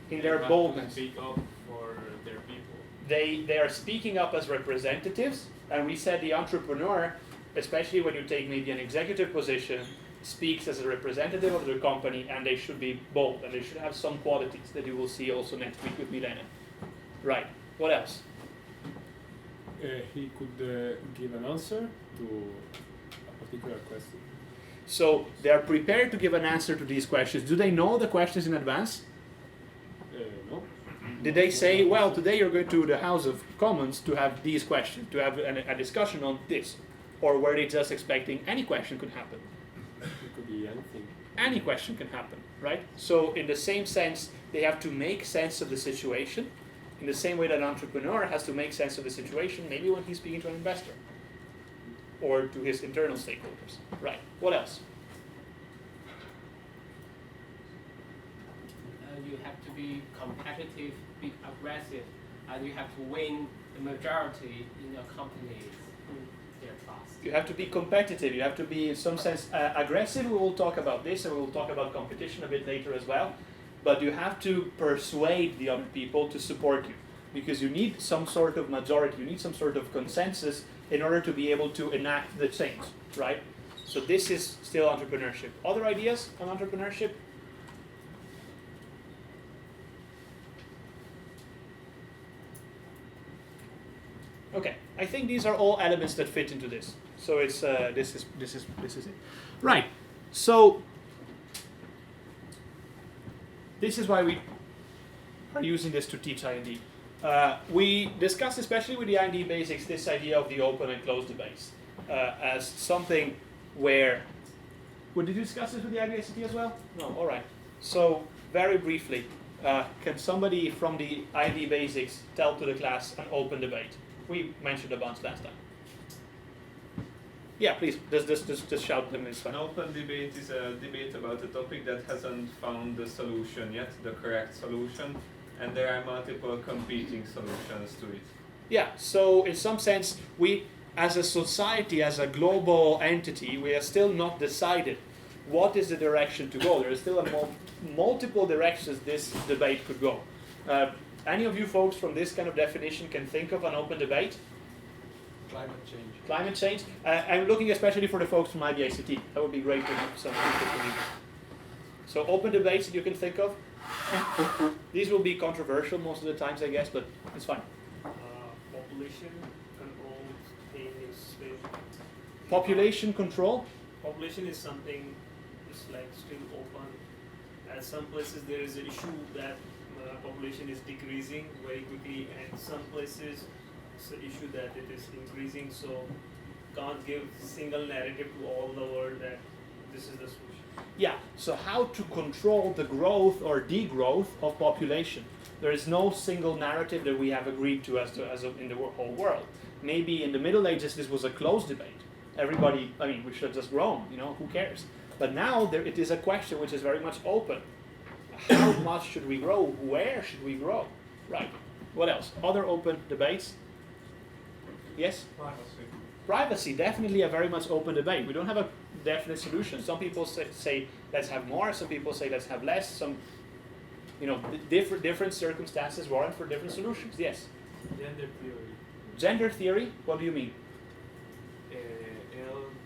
In They their want boldness. to speak up for their people. They are speaking up as representatives, and we said the entrepreneur, especially when you take maybe an executive position, speaks as a representative of the company, and they should be bold, and they should have some qualities that you will see also next week with Milena. Right. What else? He could give an answer to a particular question. So they are prepared to give an answer to these questions. Do they know the questions in advance? No. Did they say, well, today you're going to the House of Commons to have these questions, to have a discussion on this? Or were they just expecting any question could happen? It could be anything. Any question can happen, right? So in the same sense, they have to make sense of the situation, in the same way that an entrepreneur has to make sense of the situation, maybe when he's speaking to an investor, or to his internal stakeholders, right? What else? You have to be competitive, be aggressive, and you have to win the majority in your company's their trust. You have to be competitive, you have to be in some sense aggressive. We will talk about this, and we will talk about competition a bit later as well. But you have to persuade the other people to support you, because you need some sort of majority, you need some sort of consensus in order to be able to enact the change, right? So this is still entrepreneurship. Other ideas on entrepreneurship? Okay, I think these are all elements that fit into this. So it's this is it. Right. So this is why we are using this to teach I&D. We discussed, especially with the I&E Basics, this idea of the open and closed debates as something where. Did you discuss this with the IBICT as well? No. All right. So very briefly, can somebody from the I&E Basics tell to the class an open debate? We mentioned a bunch last time. Yeah, please, just shout them. It's fine. An open debate is a debate about a topic that hasn't found the solution yet, the correct solution, and there are multiple competing solutions to it. Yeah, so in some sense, we, as a society, as a global entity, we are still not decided what is the direction to go. There is still multiple directions this debate could go. Any of you folks from this kind of definition can think of an open debate? Climate change. Climate change. I'm looking especially for the folks from IBICT. That would be great to have some people from you. So open debates that you can think of. These will be controversial most of the times, I guess, but it's fine. Population control in space. Population control? Population is something is like still open. At some places there is an issue that population is decreasing very quickly, and some places it's an issue that it is increasing. So can't give single narrative to all the world that this is the solution. Yeah, so how to control the growth or degrowth of population. There is no single narrative that we have agreed to in the whole world. Maybe in the Middle Ages this was a closed debate. Everybody, I mean, we should have just grown, who cares? But now it is a question which is very much open. How much should we grow? Where should we grow? Right. What else? Other open debates? Yes? Privacy, definitely a very much open debate. We don't have a definite solution. Some people say let's have more, some people say let's have less, some, different circumstances warrant for different solutions. Yes? Gender theory. Gender theory, what do you mean?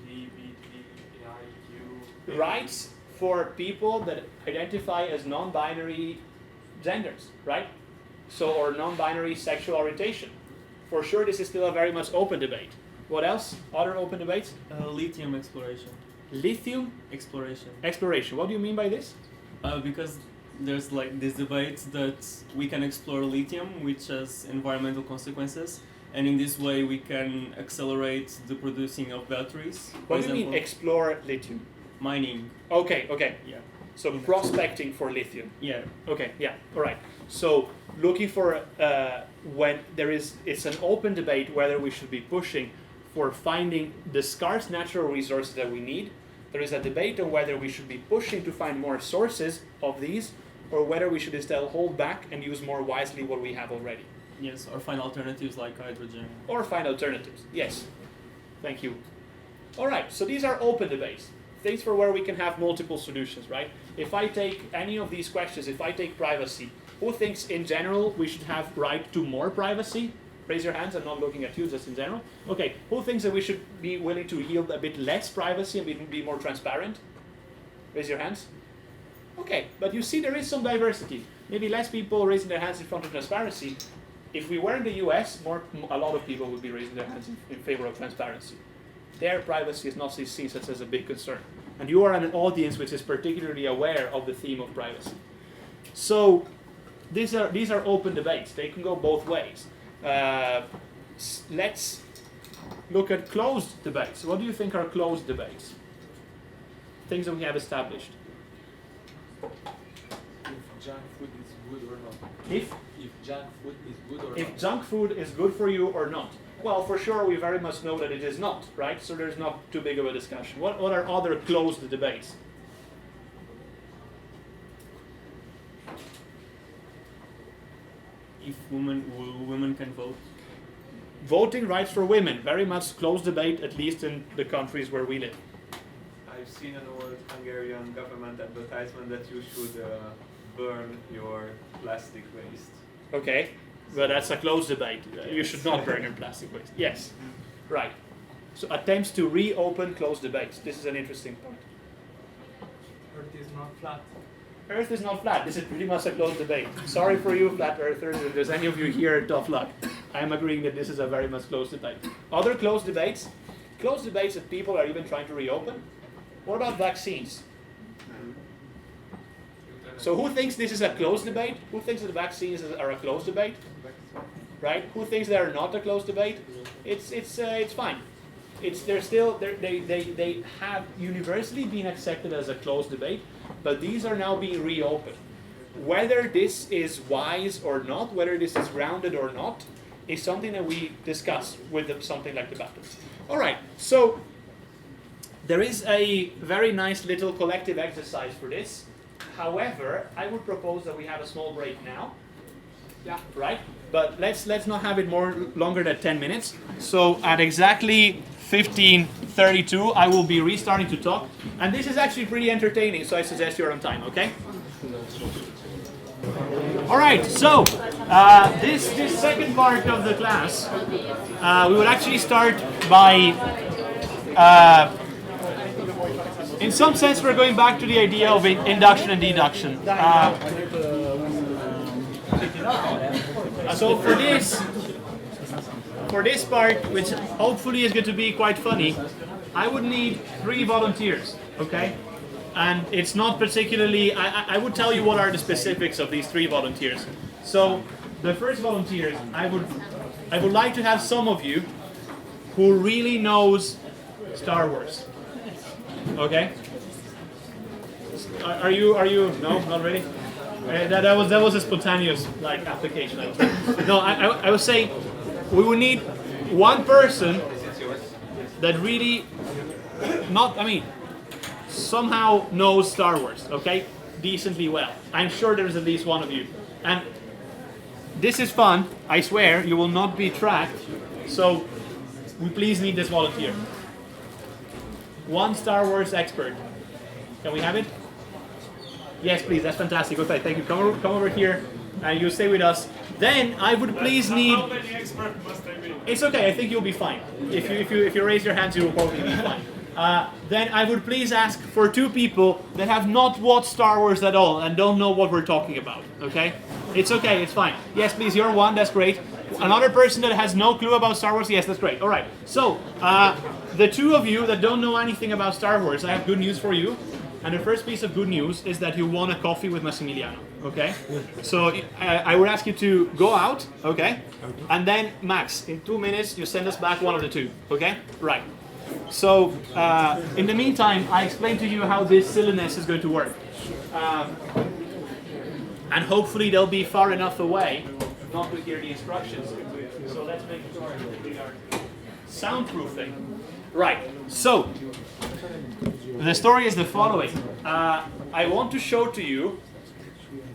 LGBTIQ. Rights for people that identify as non-binary genders, right? So, or non-binary sexual orientation. For sure, this is still a very much open debate. What else? Other open debates? Lithium exploration. Lithium Exploration. exploration. What do you mean by this? Because there's like this debate that we can explore lithium, which has environmental consequences, and in this way we can accelerate the producing of batteries. What do you mean explore lithium? Mining. Okay. Yeah. So prospecting for lithium. Yeah. Okay, yeah, all right. So looking for it's an open debate whether we should be pushing for finding the scarce natural resources that we need. There is a debate on whether we should be pushing to find more sources of these, or whether we should instead hold back and use more wisely what we have already. Yes, or find alternatives like hydrogen. Or find alternatives, yes. Thank you. All right, so these are open debates. Things for where we can have multiple solutions, right? If I take any of these questions, if I take privacy, who thinks in general we should have right to more privacy? Raise your hands, I'm not looking at you, just in general. Okay, who thinks that we should be willing to yield a bit less privacy and be more transparent? Raise your hands. Okay, but you see there is some diversity. Maybe less people raising their hands in front of transparency. If we were in the US, a lot of people would be raising their hands in favor of transparency. Their privacy is not seen such as a big concern. And you are an audience which is particularly aware of the theme of privacy. So these are open debates. They can go both ways. Let's look at closed debates. What do you think are closed debates? Things that we have established. If junk food is good or not. If junk food is good or not. If junk food is good for you or not. Well, for sure, we very much know that it is not, right? So there's not too big of a discussion. What are other closed debates? If women can vote. Voting rights for women, very much closed debate, at least in the countries where we live. I've seen an old Hungarian government advertisement that you should burn your plastic waste. Okay, but that's a closed debate. You should not burn your plastic waste. Yes, right. So attempts to reopen closed debates. This is an interesting point. Earth is not flat. Earth is not flat. This is pretty much a closed debate. Sorry for you, flat earthers. If there's any of you here, tough luck. I am agreeing that this is a very much closed debate. Other closed debates? Closed debates that people are even trying to reopen? What about vaccines? So who thinks this is a closed debate? Who thinks that the vaccines are a closed debate? Right? Who thinks they are not a closed debate? It's fine. They have universally been accepted as a closed debate, but these are now being reopened. Whether this is wise or not, whether this is grounded or not, is something that we discuss with something like the battles. All right. So there is a very nice little collective exercise for this. However, I would propose that we have a small break now. Yeah. Right? But let's not have it longer than 10 minutes. So at exactly 15:32, I will be restarting to talk. And this is actually pretty entertaining, so I suggest you're on time, okay? All right, so this second part of the class, we will actually start by in some sense, we're going back to the idea of induction and deduction. So for this part, which hopefully is going to be quite funny, I would need 3 volunteers, okay? And it's not particularly, I would tell you what are the specifics of these 3 volunteers. So the first volunteers, I would like to have some of you who really knows Star Wars, okay? Are you, no, not really? That was a spontaneous like application. No, I was saying we would need one person that really, somehow knows Star Wars, okay? Decently well. I'm sure there's at least one of you. And this is fun, I swear, you will not be tracked, so we please need this volunteer. One Star Wars expert. Can we have it? Yes, please, that's fantastic. Okay, thank you. Come over here and you stay with us. Then I would please need... How many experts must I be? It's okay, I think you'll be fine. If you raise your hands, you will probably be fine. Then I would please ask for 2 people that have not watched Star Wars at all and don't know what we're talking about, okay? It's okay, it's fine. Yes, please, you're one, that's great. Another person that has no clue about Star Wars, yes, that's great. All right, so the 2 of you that don't know anything about Star Wars, I have good news for you. And the first piece of good news is that you won a coffee with Massimiliano, okay? So I would ask you to go out, okay? And then, Max, in 2 minutes, you send us back one of the 2, okay? Right. So, in the meantime, I explained to you how this silliness is going to work. And hopefully they'll be far enough away not to hear the instructions. So let's make sure we are soundproofing. Right, so, the story is the following. I want to show to you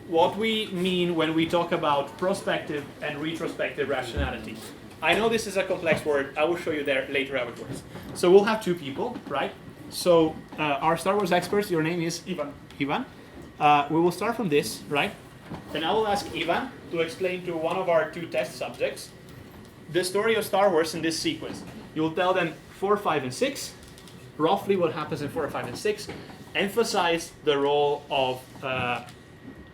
what we mean when we talk about prospective and retrospective rationality. I know this is a complex word. I will show you there later how it works. So we'll have 2 people, right? So our Star Wars experts, your name is? Ivan. Ivan. We will start from this, right? Then I will ask Ivan to explain to one of our 2 test subjects the story of Star Wars in this sequence. You will tell them 4, 5, and 6, roughly what happens in 4, 5, and 6. Emphasize the role of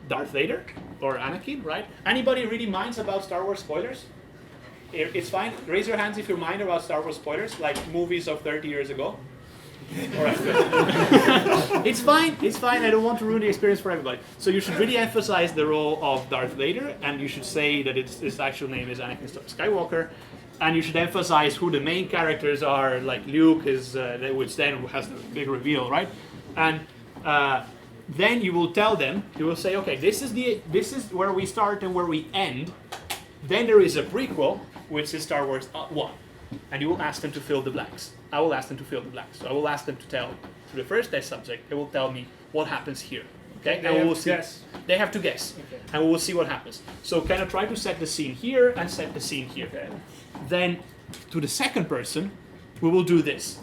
Darth Vader or Anakin, right? Anybody really minds about Star Wars spoilers? It's fine. Raise your hands if you mind about Star Wars spoilers, like movies of 30 years ago. All right. It's fine. It's fine. I don't want to ruin the experience for everybody. So you should really emphasize the role of Darth Vader, and you should say that his actual name is Anakin Skywalker, and you should emphasize who the main characters are, like Luke is, which then has the big reveal, right? And then you will tell them. You will say, okay, this is where we start and where we end. Then there is a prequel, which is Star Wars 1. And you will ask them to fill the blanks. I will ask them to fill the blanks. So I will ask them to tell, to the first test subject, they will tell me what happens here. Okay? They have to guess. They have to guess. Okay. And we will see what happens. So kind of try to set the scene here and set the scene here. Okay. Then, to the second person, we will do this.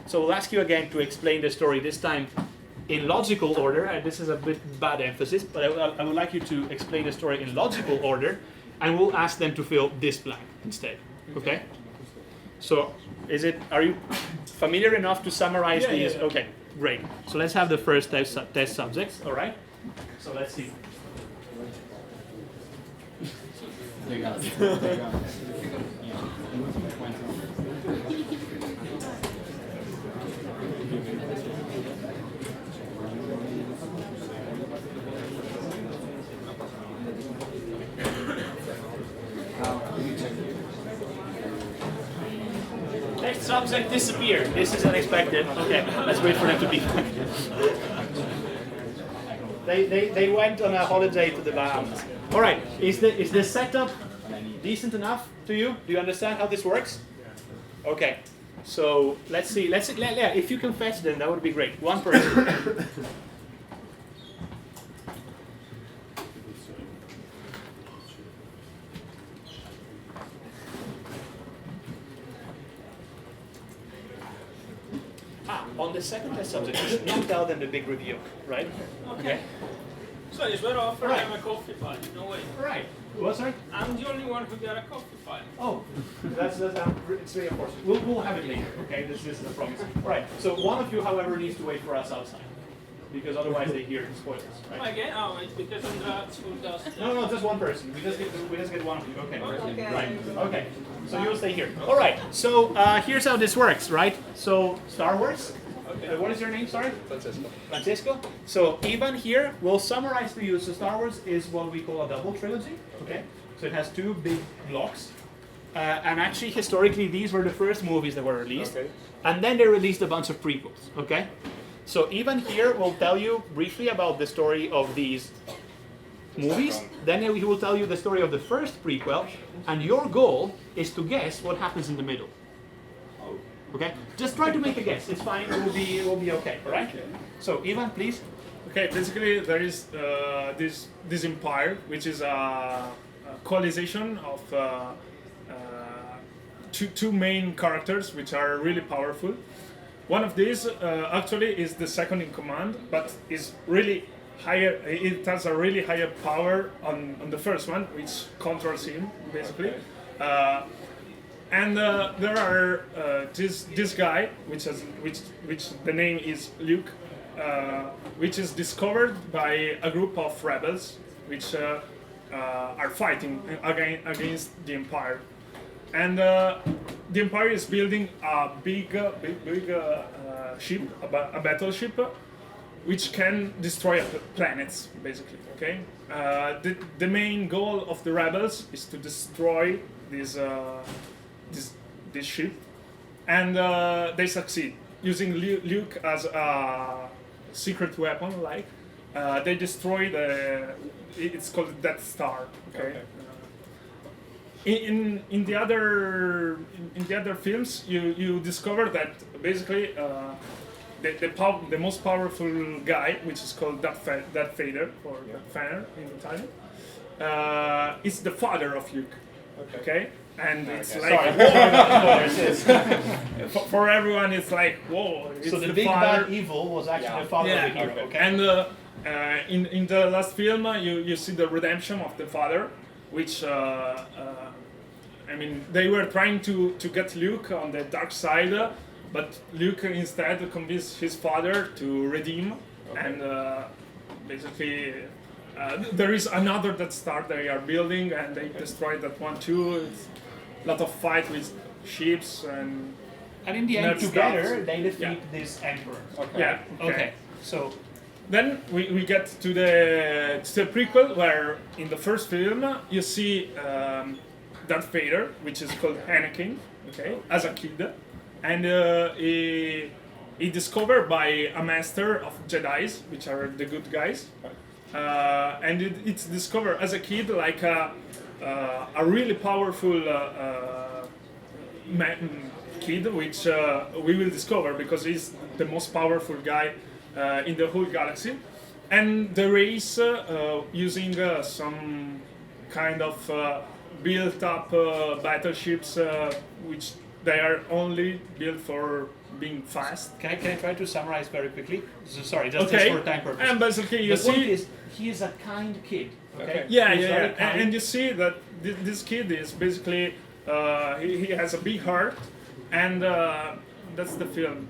So we'll ask you again to explain the story, this time in logical order. And this is a bit bad emphasis, but I would like you to explain the story in logical order. And we'll ask them to fill this blank instead. Okay? So, are you familiar enough to summarize these? Yeah. Okay, great. So let's have the first test subjects, all right? So let's see. Next subject disappeared. This is unexpected. Okay, let's wait for them to be back. They went on a holiday to the Bahamas. All right, is the setup decent enough to you? Do you understand how this works? Okay, so let's see. Yeah, if you confess, then that would be great. One person. On the second test subject, you should not tell them the big review, right? Okay. So it's better offer Right. them a coffee pie. No way. Right. What, sorry? I'm the only one who got a coffee pie. Oh, that's it's very unfortunate. We'll have it later, okay? This is a promise. All right, so one of you, however, needs to wait for us outside. because otherwise they hear the spoilers, right? Again, it's because Andra who does. No, just one person. We just get one of you. Okay. Okay. Right. Okay. So you'll stay here. All right. So here's how this works, right? So Star Wars. What is your name? Sorry. Francesco. Francisco. So Ivan here will summarize to you. So Star Wars is what we call a double trilogy. Okay. So it has two big blocks. And actually, historically, these were the first movies that were released. Okay. And then they released a bunch of prequels. Okay. So Ivan here will tell you briefly about the story of these movies. Then he will tell you the story of the first prequel. And your goal is to guess what happens in the middle. Okay? Just try to make a guess. It's fine. It will be okay. All right? So Ivan, please. Okay, basically there is this empire, which is a coalition of two main characters, which are really powerful. One of these actually is the second in command, but is really higher. It has a really higher power on the first one, which controls him basically. And there are this guy, which the name is Luke, which is discovered by a group of rebels, which are fighting against the Empire. And the Empire is building a big ship, a battleship, which can destroy planets, basically. Okay. The main goal of the rebels is to destroy this ship, and they succeed using Luke as a secret weapon. Like they destroy it's called the Death Star. Okay. In the other films, you discover that basically the most powerful guy, which is called Darth Vader or Vader in Italian, is the father of Luke. Okay. And it's like for everyone, it's like whoa. It's So the big father. bad evil was actually the father of the hero. Okay. And in the last film, you see the redemption of the father, which I mean, they were trying to get Luke on the dark side, but Luke instead convinced his father to redeem, and basically there is another Death Star they are building, and they destroyed that one too. It's a lot of fight with ships and in the end, nerd together, stuff. they defeat this emperor. Okay. Yeah. Okay. So then we get to the prequel, where in the first film you see Darth Vader, which is called Anakin, okay, as a kid, and he discovered by a master of Jedi's, which are the good guys, and it's discovered as a kid like a really powerful kid, which we will discover because he's the most powerful guy in the whole galaxy, and the race using some kind of built-up battleships, which they are only built for being fast. Can I try to summarize very quickly? So, sorry, just Okay. for time purposes. And basically you the point see- is, he is a kind kid. Okay. Yeah, He's very yeah. kind. And you see that this kid is basically he has a big heart, and that's the film.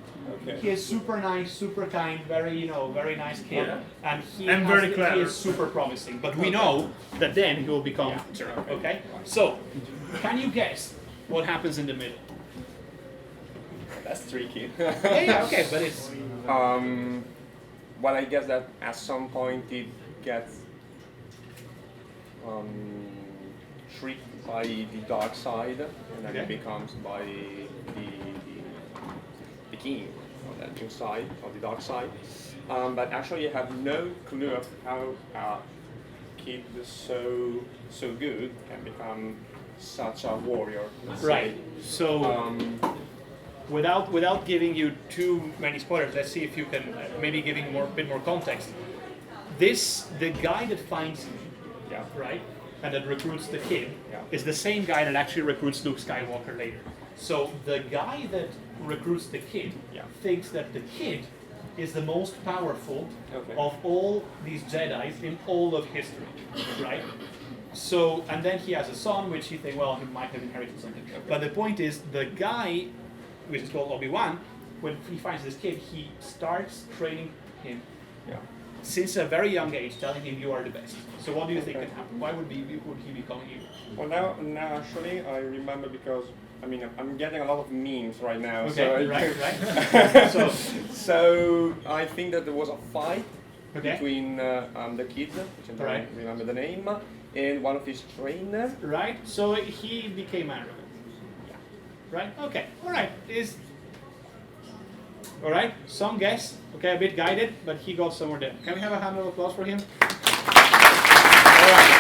He is super nice, super kind, very nice kid, Yeah. and And very clever. he is super promising. But we know that then he will become jerk. Okay. So, can you guess what happens in the middle? That's tricky. Yeah, okay, but it's. Well, I guess that at some point it gets tricked by the dark side, and then it becomes by the king of that new side, of the dark side. But actually, I have no clue of how a kid so good can become such a warrior. let's Right. say. So, without giving you too many spoilers, let's see if you can maybe giving a bit more context. The guy that finds him, right, and that recruits the kid, is the same guy that actually recruits Luke Skywalker later. So the guy that recruits the kid thinks that the kid is the most powerful of all these Jedis in all of history, right? So, and then he has a son, which he thinks, well, he might have inherited something. But the point is, the guy, which is called Obi-Wan, when he finds this kid, he starts training him Yeah. since a very young age, telling him you are the best. So what do you think can happen? Why would he become evil? Well, now actually I remember because I mean I'm getting a lot of memes right now. Okay, so right. So I think that there was a fight Okay. between the kid, which I don't Right. remember the name, and one of his trainers. Right. So he became arrogant. Right? Okay. Alright. Alright, some guess. Okay, a bit guided, but he got somewhere there. Can we have a hand of applause for him? Alright.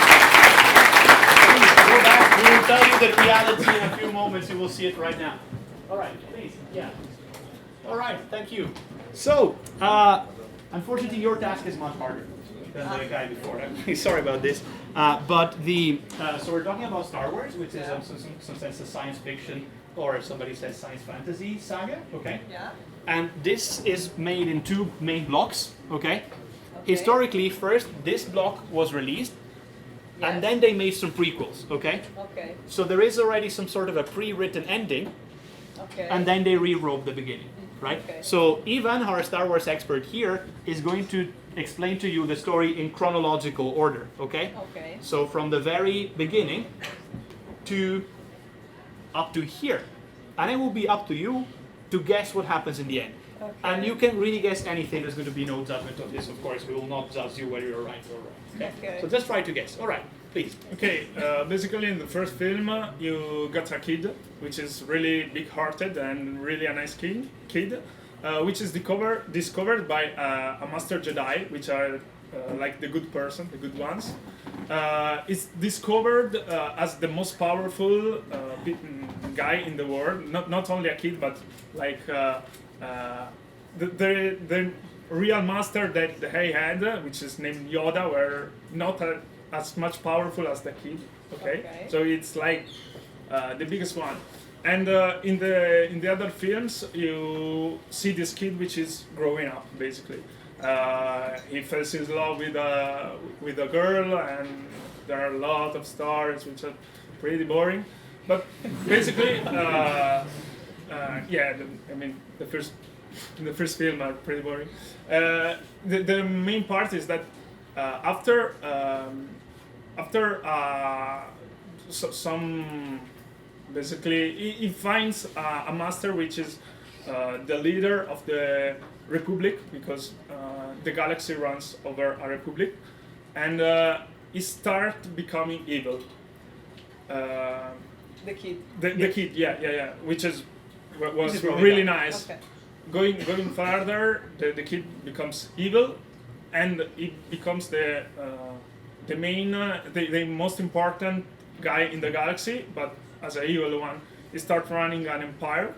Please, go back. We will tell you the reality in a few moments. You will see it right now. Alright, please. Yeah. Alright, thank you. So, unfortunately, your task is much harder than the guy before. I'm really sorry about this. But so we're talking about Star Wars, which is in some sense a science fiction, or somebody says science fantasy saga, okay? Yeah. And this is made in two main blocks, okay? Historically, first this block was released, and then they made some prequels, okay? Okay. So there is already some sort of a pre-written ending, Okay. and then they rewrote the beginning, right? Okay. So Ivan, our Star Wars expert here, is going to explain to you the story in chronological order, okay? Okay. So from the very beginning to up to here. And it will be up to you to guess what happens in the end. Okay. And you can really guess anything. There's going to be no judgment on this, of course. We will not judge you whether you're right or wrong. Okay? Okay. So just try to guess. All right, please. Okay, basically in the first film, you got a kid, which is really big-hearted and really a nice kid, which is discovered by a Master Jedi, which are like the good person, the good ones. It's discovered as the most powerful guy in the world. Not only a kid, but like the real master that they had, which is named Yoda, were not as much powerful as the kid. Okay, so it's like the biggest one. And in the other films, you see this kid which is growing up, basically. He falls in love with a girl, and there are a lot of stars which are pretty boring. But basically, yeah, I mean the first film are pretty boring. The main part is that after some basically he finds a master which is the leader of the Republic, because the galaxy runs over a republic, and he starts becoming evil. The kid. The kid, yeah, which was growing really up. nice. Okay. Going further, the kid becomes evil, and it becomes the main, the most important guy in the galaxy, but as an evil one. He starts running an empire.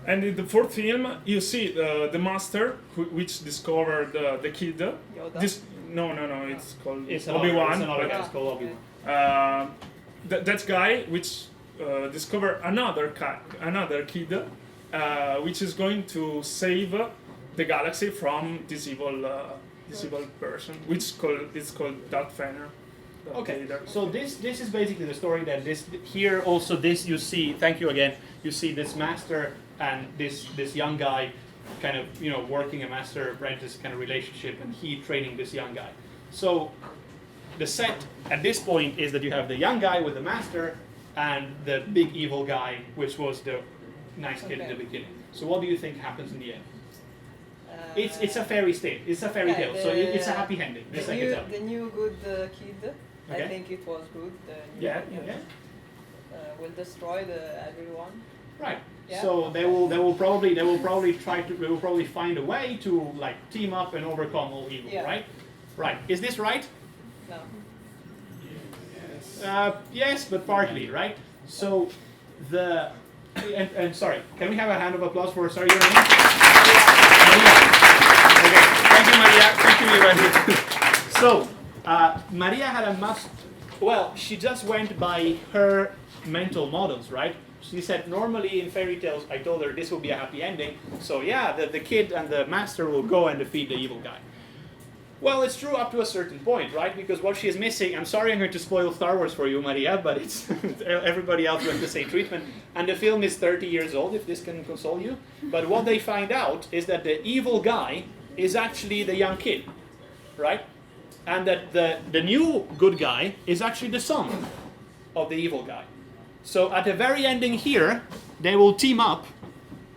And in the fourth film, you see the master, which discovered the kid. Yoda? No, it's called It's Obi-Wan. another guy. It's called Obi-Wan. That guy which discovered another kid, which is going to save the galaxy from this evil person, which is called Darth Vader. Okay, so this is basically the story that here also you see, thank you again, you see this master and this young guy kind of, working a master apprentice kind of relationship, and he training this young guy. So the set at this point is that you have the young guy with the master and the big evil guy, which was the nice kid in the beginning. So what do you think happens in the end? It's a fairy tale. It's a fairy tale. So it's a happy ending. This I can tell. The new good kid. Okay. I think it was good. Yeah. Will destroy everyone. Right. Yeah. So they will probably find a way to like team up and overcome all evil. Yeah. Right. Right. Is this right? No. Yes, but partly. Right. So and sorry, can we have a hand of applause for your name? Maria. Okay. Thank you, Maria. Thank you, Ivan. So. Maria had she just went by her mental models, right? She said normally in fairy tales, I told her this will be a happy ending, so yeah, the kid and the master will go and defeat the evil guy. Well, it's true up to a certain point, right? Because what she is missing, I'm sorry I'm going to spoil Star Wars for you, Maria, but it's everybody else went the same treatment, and the film is 30 years old, if this can console you. But what they find out is that the evil guy is actually the young kid, right? And that the new good guy is actually the son of the evil guy. So at the very ending here, they will team up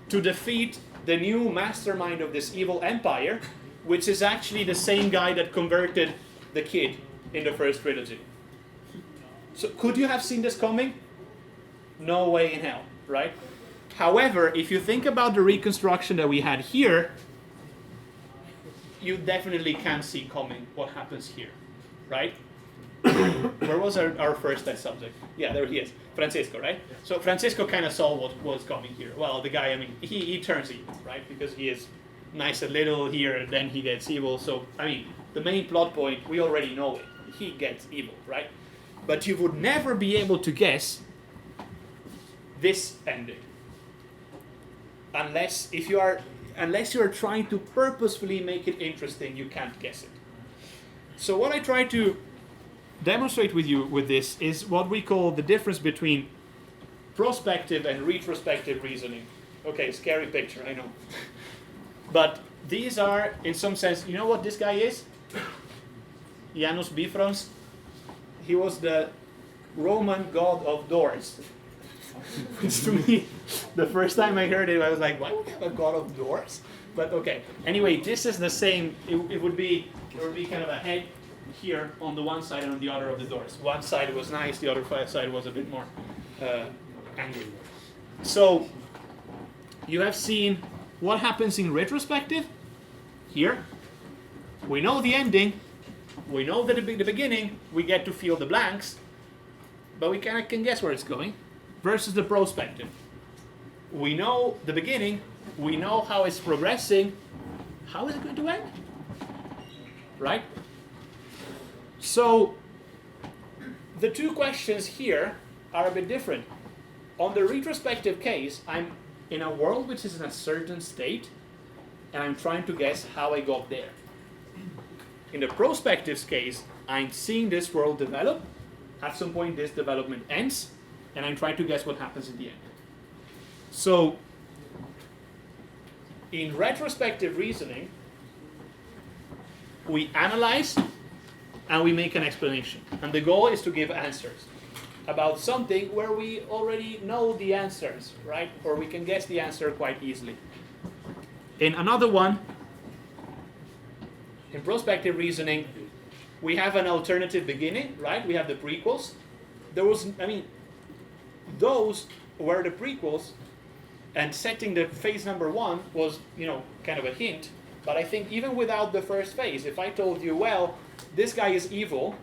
to defeat the new mastermind of this evil empire, which is actually the same guy that converted the kid in the first trilogy. So could you have seen this coming? No way in hell, right? However, if you think about the reconstruction that we had here, you definitely can see coming what happens here, right? Where was our first test subject? Yeah, there he is, Francisco, right? So Francisco kind of saw what was coming here. Well, the guy, I mean, he turns evil, right? Because he is nice and little here, and then he gets evil. So, I mean, the main plot point, we already know it. He gets evil, right? But you would never be able to guess this ending. Unless you are trying to purposefully make it interesting, you can't guess it. So what I try to demonstrate with you with this is what we call the difference between prospective and retrospective reasoning. Okay, scary picture, I know. But these are, in some sense, you know what this guy is? Janus Bifrons. He was the Roman god of doors. Which to me, the first time I heard it, I was like, why would we have a god of doors? But okay. Anyway, this is the same. It would be kind of a head here on the one side and on the other of the doors. One side was nice, the other side was a bit more angry. So you have seen what happens in retrospective. Here, we know the ending. We know that the beginning. We get to fill the blanks, but we kind of can guess where it's going. Versus the prospective. We know the beginning, we know how it's progressing. How is it going to end? Right? So, the two questions here are a bit different. On the retrospective case, I'm in a world which is in a certain state, and I'm trying to guess how I got there. In the prospective case, I'm seeing this world develop. At some point, this development ends, and I'm trying to guess what happens in the end. So, in retrospective reasoning, we analyze and we make an explanation. And the goal is to give answers about something where we already know the answers, right? Or we can guess the answer quite easily. In another one, in prospective reasoning, we have an alternative beginning, right? We have the prequels. Those were the prequels, and setting the phase number 1 was, kind of a hint. But I think even without the first phase, if I told you, well, this guy is evil,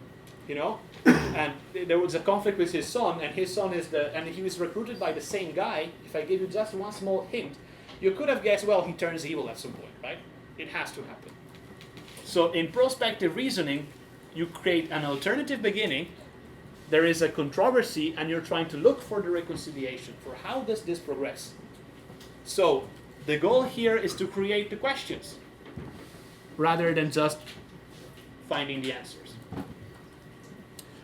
and there was a conflict with his son, and his son and he was recruited by the same guy, if I gave you just one small hint, you could have guessed, well, he turns evil at some point, right? It has to happen. So in prospective reasoning, you create an alternative beginning. There is a controversy, and you're trying to look for the reconciliation, for how does this progress. So the goal here is to create the questions, rather than just finding the answers.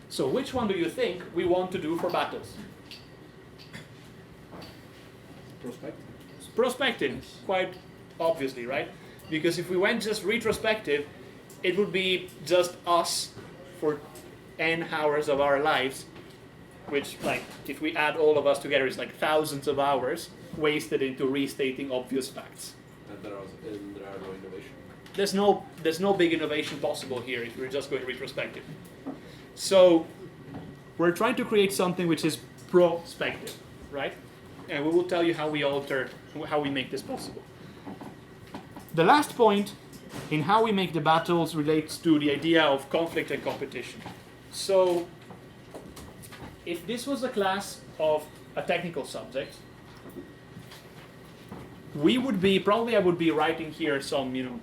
So which one do you think we want to do for battles? Prospective. Prospective, quite obviously, right? Because if we went just retrospective, it would be just us for n hours of our lives, which, if we add all of us together, is thousands of hours wasted into restating obvious facts. And there are no innovation. There's no big innovation possible here if we're just going retrospective. So we're trying to create something which is prospective, right? And we will tell you how we make this possible. The last point in how we make the battles relates to the idea of conflict and competition. So if this was a class of a technical subject, I would be writing here some,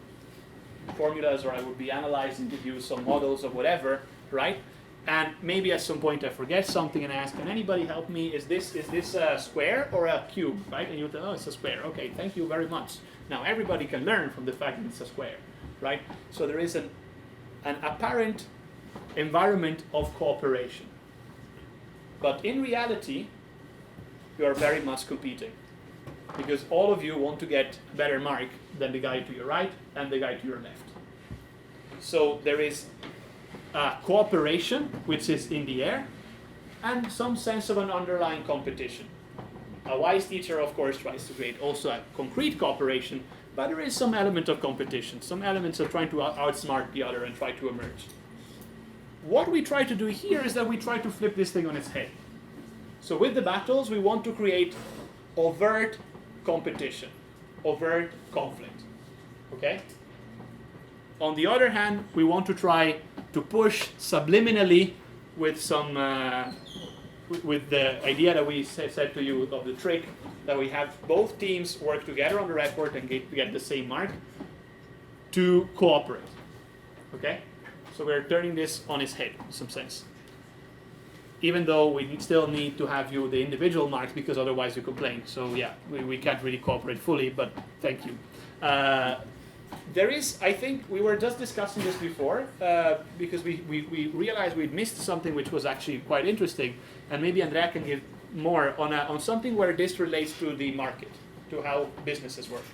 formulas, or I would be analyzing to use some models or whatever, right? And maybe at some point I forget something and ask, can anybody help me? Is this a square or a cube, right? And you tell, oh, it's a square. Okay, thank you very much. Now everybody can learn from the fact that it's a square, right? So there is an apparent environment of cooperation. But in reality, you are very much competing. because all of you want to get a better mark than the guy to your right and the guy to your left. So there is cooperation, which is in the air, and some sense of an underlying competition. A wise teacher, of course, tries to create also a concrete cooperation, but there is some element of competition, some elements of trying to outsmart the other and try to emerge. What we try to do here is that we try to flip this thing on its head. So with the battles, we want to create overt competition, overt conflict. Okay? On the other hand, we want to try to push subliminally with some, with the idea that we said to you of the trick, that we have both teams work together on the report and get the same mark, to cooperate. Okay? So we're turning this on its head in some sense. Even though we still need to have you the individual marks, because otherwise you complain. So yeah, we can't really cooperate fully, but thank you. There is, I think, we were just discussing this before, because we realized we'd missed something which was actually quite interesting, and maybe Andrea can give more on something where this relates to the market, to how businesses work.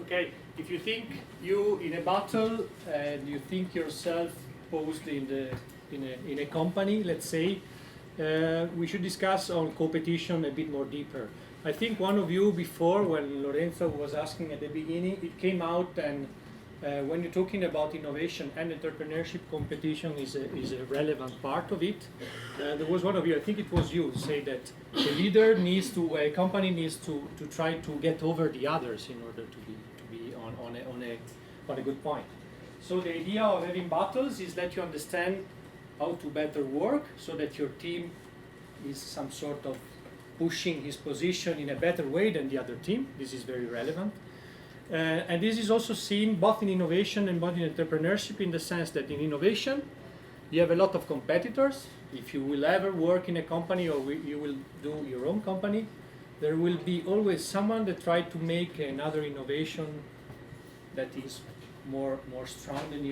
Okay, if you think you in a battle and you think yourself posed in a company, let's say, we should discuss on competition a bit more deeper. I think one of you before, when Lorenzo was asking at the beginning, it came out, and when you're talking about innovation and entrepreneurship, competition is a relevant part of it. There was one of you, I think it was you, say that a leader needs to, a company needs to try to get over the others in order to be on a good point. So the idea of having battles is that you understand how to better work, so that your team is some sort of pushing his position in a better way than the other team. This is very relevant. And this is also seen both in innovation and both in entrepreneurship, in the sense that in innovation, you have a lot of competitors. If you will ever work in a company or you will do your own company, there will be always someone that tries to make another innovation that is more stronger than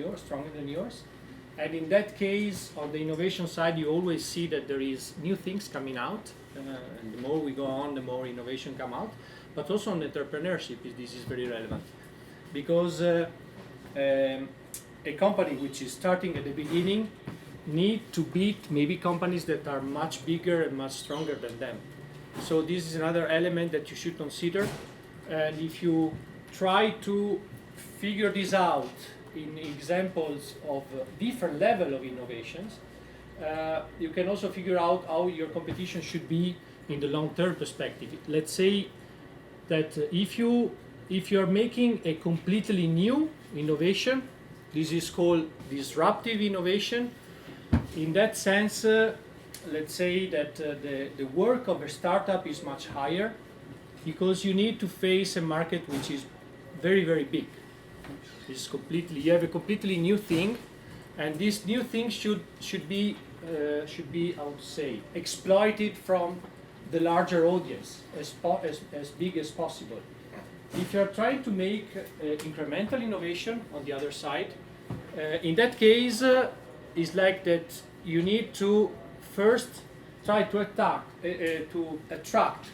yours. And in that case, on the innovation side, you always see that there is new things coming out. And the more we go on, the more innovation come out. But also on entrepreneurship, this is very relevant. Because a company which is starting at the beginning need to beat maybe companies that are much bigger and much stronger than them. So this is another element that you should consider. And if you try to figure this out in examples of different level of innovations, you can also figure out how your competition should be in the long-term perspective. Let's say that if you're making a completely new innovation, this is called disruptive innovation. In that sense, let's say that the work of a startup is much higher, because you need to face a market which is very, very big. You have a completely new thing, and this new thing should be I would say, exploited from the larger audience as big as possible. If you're trying to make incremental innovation on the other side, in that case, it's like that you need to first try to attract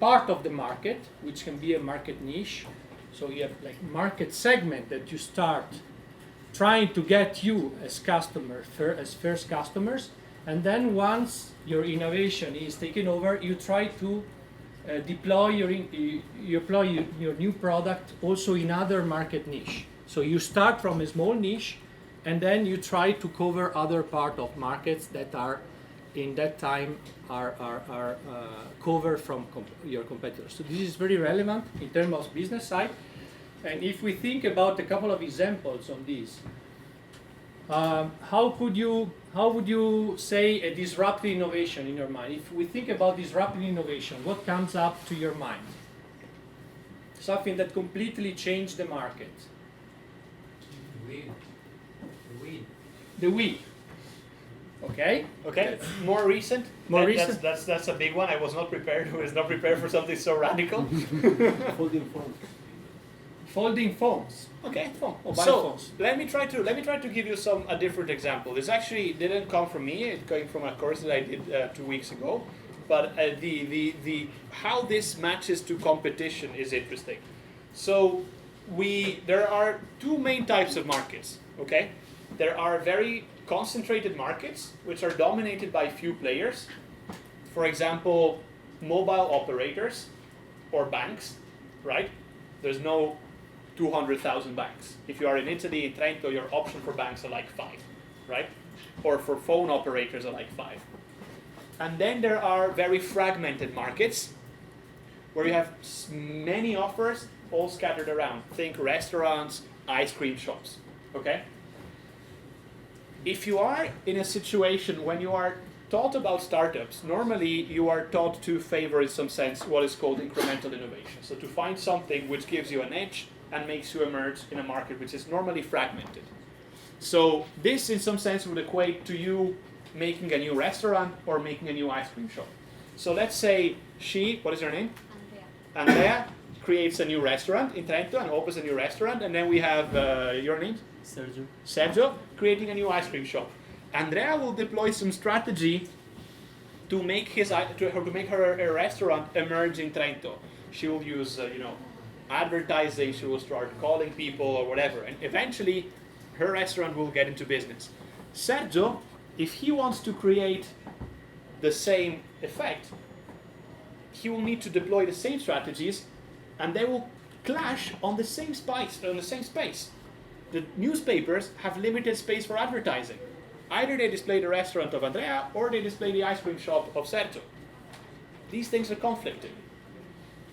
part of the market, which can be a market niche. So you have like market segment that you start trying to get you as customers, as first customers, and then once your innovation is taken over, you try to deploy your new product also in other market niche. So you start from a small niche, and then you try to cover other part of markets that are in that time are covered from your competitors. So this is very relevant in terms of business side. And if we think about a couple of examples on this, how would you say a disruptive innovation in your mind? If we think about disruptive innovation, what comes up to your mind? Something that completely changed the market. The Wii. Okay. Okay. More recent. That's a big one. I was not prepared. I was not prepared for something so radical. Folding phone. Folding phones. Okay. Mobile phones. Let me try to give you a different example. This actually didn't come from me. It came from a course that I did 2 weeks ago. but the how this matches to competition is interesting. So there are two main types of markets. Okay, there are very concentrated markets which are dominated by few players. For example, mobile operators or banks, right? There's no 200,000 banks. If you are in Italy, in Trento, your option for banks are like 5, right? Or for phone operators are like 5. And then there are very fragmented markets where you have many offers all scattered around. Think restaurants, ice cream shops, okay? If you are in a situation when you are taught about startups, normally you are taught to favor in some sense what is called incremental innovation. So to find something which gives you an edge and makes you emerge in a market which is normally fragmented. So this in some sense would equate to you making a new restaurant or making a new ice cream shop. So let's say what is her name? Andrea creates a new restaurant in Trento and opens a new restaurant, and then we have your name? Sergio. Sergio creating a new ice cream shop. Andrea will deploy some strategy to make her restaurant emerge in Trento. She will use advertising. She will start calling people or whatever, and eventually her restaurant will get into business. Sergio, if he wants to create the same effect, he will need to deploy the same strategies, and they will clash on the same space. The newspapers have limited space for advertising. Either they display the restaurant of Andrea or they display the ice cream shop of Sergio. These things are conflicting.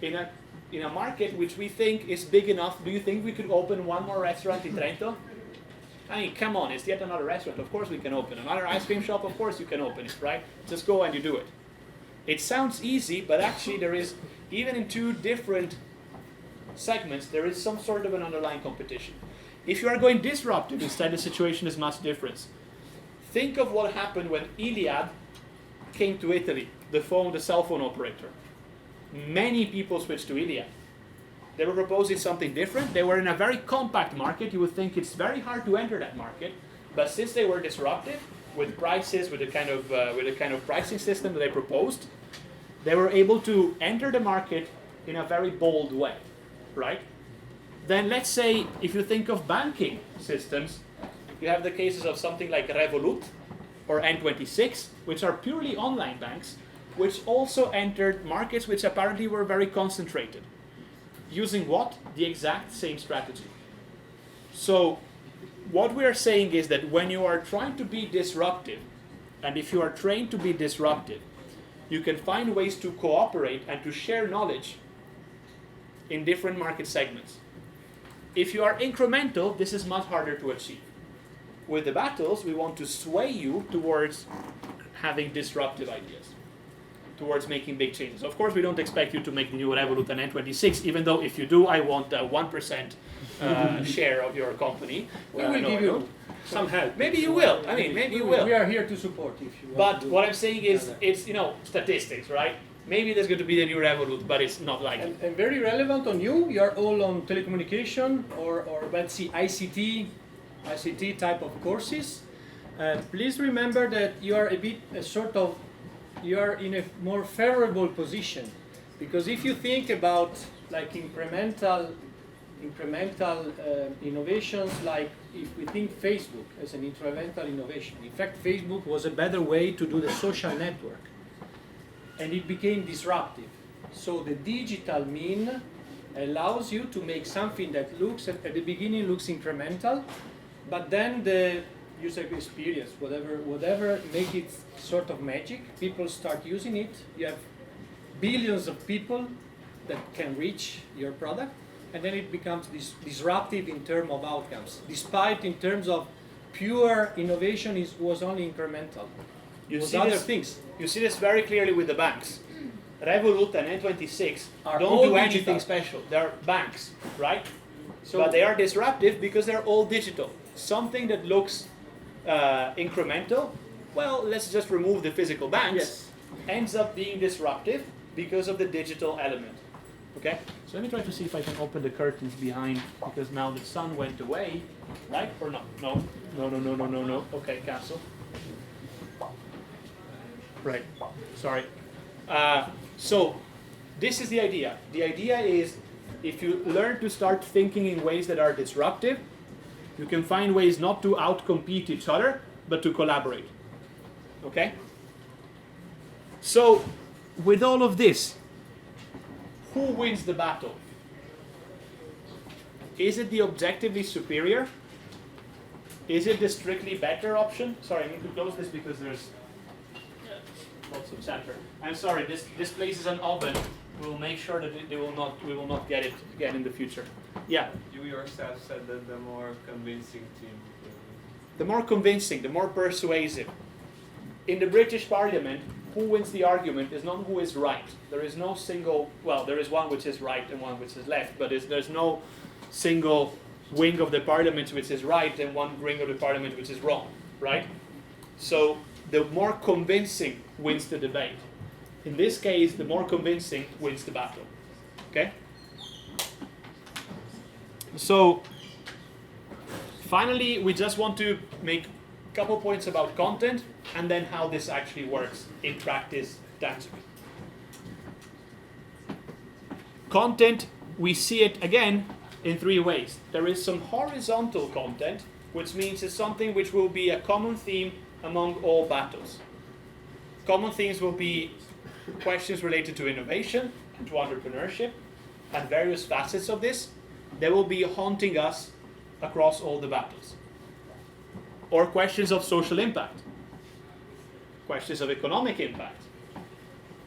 In a market which we think is big enough, do you think we could open one more restaurant in Trento? I mean, come on, it's yet another restaurant. Of course we can open. Another ice cream shop, of course you can open it, right? Just go and you do it. It sounds easy, but actually there is, even in two different segments, there is some sort of an underlying competition. If you are going disruptive, instead the situation is much different. Think of what happened when Iliad came to Italy, the cell phone operator. Many people switched to Iliad. They were proposing something different. They were in a very compact market. You would think it's very hard to enter that market, but since they were disruptive with prices, with the kind of pricing system that they proposed, they were able to enter the market in a very bold way, right? Then let's say if you think of banking systems, you have the cases of something like Revolut or N26, which are purely online banks, which also entered markets which apparently were very concentrated. Using what? The exact same strategy. So what we are saying is that when you are trying to be disruptive, and if you are trained to be disruptive, you can find ways to cooperate and to share knowledge in different market segments. If you are incremental, this is much harder to achieve. With the battles, we want to sway you towards having disruptive ideas, towards making big changes. Of course, we don't expect you to make the new Revolut and N26, even though if you do, I want a 1% share of your company. We will give you some help. Maybe you will. I mean, maybe you will. We are here to support if you want. But what I'm saying is, it's statistics, right? Maybe there's going to be the new Revolut, but it's not like it. And very relevant on you. You are all on telecommunication or let's see ICT type of courses. Please remember that you are you are in a more favorable position, because if you think about like incremental innovations, like if we think Facebook as an incremental innovation, in fact Facebook was a better way to do the social network, and it became disruptive. So the digital mean allows you to make something that looks at the beginning looks incremental, but then the user experience, whatever make it sort of magic. People start using it. You have billions of people that can reach your product, and then it becomes disruptive in terms of outcomes. Despite in terms of pure innovation was only incremental. You see this very clearly with the banks. Revolut and N26 don't do anything special. They're banks, right? But they are disruptive because they're all digital. Something that looks incremental, well, let's just remove the physical banks, ends up being disruptive because of the digital element. Okay? So let me try to see if I can open the curtains behind, because now the sun went away, right? Or no? No. Okay, cancel. Right. Sorry. So this is the idea. The idea is if you learn to start thinking in ways that are disruptive, you can find ways not to outcompete each other, but to collaborate. Okay? So with all of this, who wins the battle? Is it the objectively superior? Is it the strictly better option? Sorry, I need to close this because there's lots of chatter. I'm sorry, this place is an oven. We'll make sure that we will not get it again in the future. Yeah? You yourself said that the more convincing team. The more convincing, the more persuasive. In the British Parliament, who wins the argument is not who is right. There is no single, well, there is one which is right and one which is left, but there's no single wing of the parliament which is right and one wing of the parliament which is wrong, right? So the more convincing wins the debate. In this case, the more convincing wins the battle, okay? So finally, we just want to make a couple points about content and then how this actually works in practice tangibly. Content, we see it again in three ways. There is some horizontal content, which means it's something which will be a common theme among all battles. Common themes will be questions related to innovation and to entrepreneurship and various facets of this. They will be haunting us across all the battles. Or questions of social impact, questions of economic impact.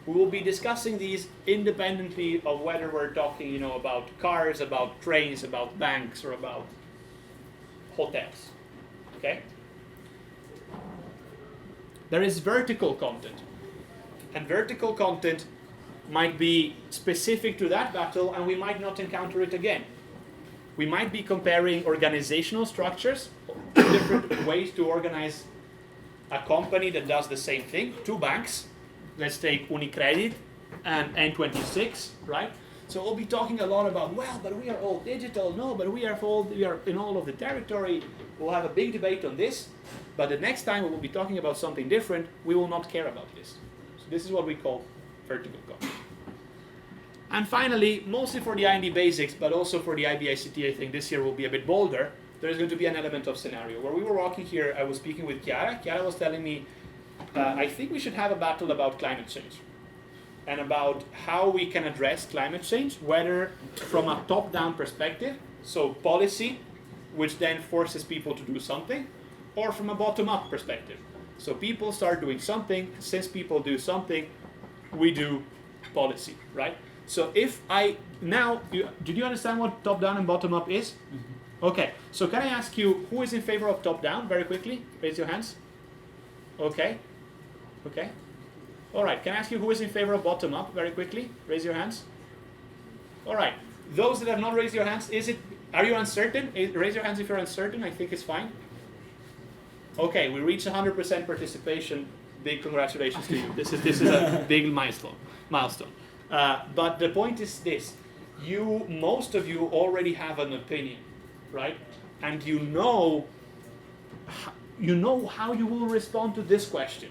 We will be discussing these independently of whether we're talking, about cars, about trains, about banks, or about hotels. Okay? There is vertical content. And vertical content might be specific to that battle, and we might not encounter it again. We might be comparing organizational structures, different ways to organize a company that does the same thing, two banks. Let's take UniCredit and N26, right? So we'll be talking a lot about, well, but we are all digital. No, but we are in all of the territory. We'll have a big debate on this. But the next time we will be talking about something different, we will not care about this. So this is what we call vertical content. And finally, mostly for the I&E Basics, but also for the IBICT, I think this year will be a bit bolder, there's going to be an element of scenario. Where we were walking here, I was speaking with Chiara. Chiara was telling me, I think we should have a battle about climate change and about how we can address climate change, whether from a top-down perspective, so policy, which then forces people to do something, or from a bottom-up perspective. So people start doing something, since people do something, we do policy, right? So if did you understand what top-down and bottom-up is? Mm-hmm. Okay, so can I ask you, who is in favor of top-down, very quickly? Raise your hands. Okay. Okay. All right, can I ask you who is in favor of bottom-up, very quickly? Raise your hands. All right, those that have not raised your hands, are you uncertain? Raise your hands if you're uncertain, I think it's fine. Okay, we reached 100% participation. Big congratulations to you. This is a big milestone. But the point is this: most of you already have an opinion, right? And you know how you will respond to this question.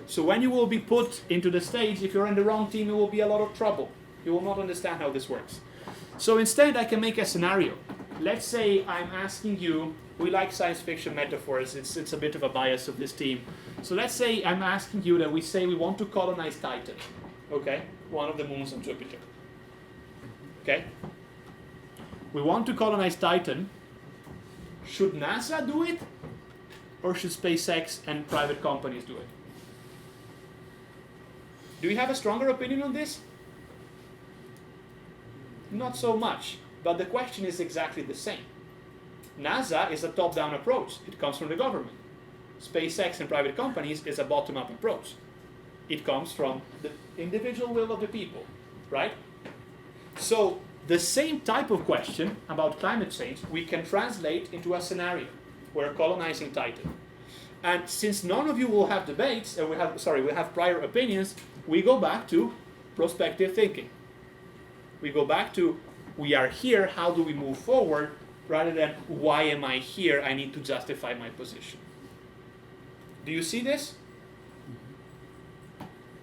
So when you will be put into the stage, if you're in the wrong team, it will be a lot of trouble. You will not understand how this works. So instead, I can make a scenario. Let's say I'm asking you, we like science fiction metaphors, it's a bit of a bias of this team. So let's say I'm asking you that we say we want to colonize Titan, okay? One of the moons on Jupiter, okay? We want to colonize Titan. Should NASA do it? Or should SpaceX and private companies do it? Do you have a stronger opinion on this? Not so much, but the question is exactly the same. NASA is a top-down approach. It comes from the government. SpaceX and private companies is a bottom-up approach. It comes from the individual will of the people, right? So the same type of question about climate change we can translate into a scenario. We're colonizing Titan. And since none of you will have debates, and we have prior opinions, we go back to prospective thinking. We go back to, we are here, how do we move forward, rather than, why am I here, I need to justify my position. Do you see this?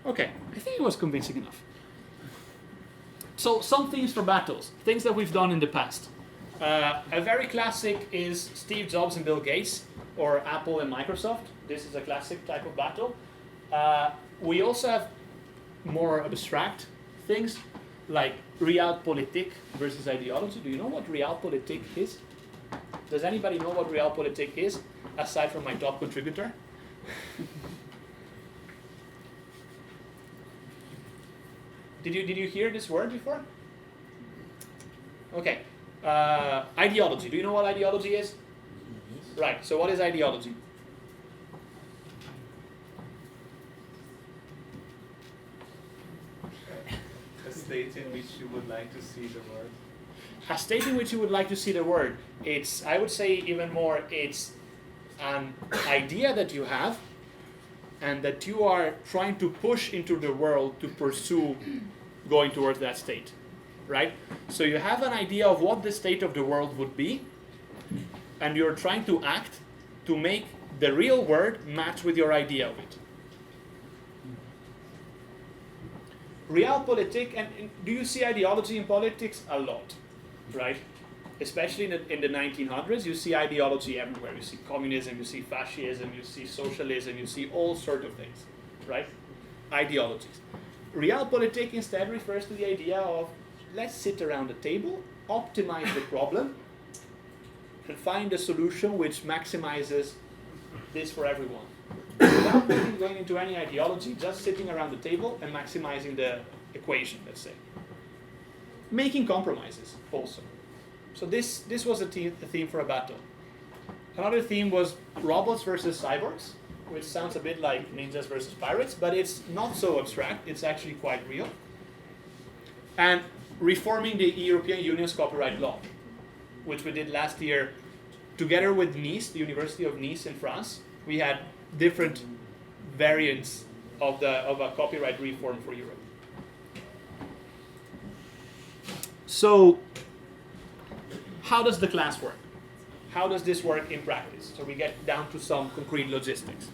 Okay, I think it was convincing enough. So some themes for battles, things that we've done in the past. A very classic is Steve Jobs and Bill Gates, or Apple and Microsoft. This is a classic type of battle. We also have more abstract things, like realpolitik versus ideology. Do you know what realpolitik is? Does anybody know what realpolitik is, aside from my top contributor? Did you hear this word before? Okay. Ideology. Do you know what ideology is? Right. So what is ideology? A state in which you would like to see the world. A state in which you would like to see the world. It's, I would say even more, it's an idea that you have and that you are trying to push into the world to pursue going towards that state, right? So you have an idea of what the state of the world would be, and you're trying to act to make the real world match with your idea of it. Realpolitik, and do you see ideology in politics? A lot, right? Especially in the 1900s, you see ideology everywhere. You see communism, you see fascism, you see socialism, you see all sorts of things, right? Ideologies. Realpolitik instead refers to the idea of let's sit around a table, optimize the problem, and find a solution which maximizes this for everyone. Without going into any ideology, just sitting around the table and maximizing the equation, let's say. Making compromises also. So this was a theme for a battle. Another theme was robots versus cyborgs, which sounds a bit like ninjas versus pirates, but it's not so abstract, it's actually quite real. And reforming the European Union's copyright law, which we did last year together with Nice, the University of Nice in France. We had different variants of a copyright reform for Europe. So, how does the class work? How does this work in practice? So we get down to some concrete logistics.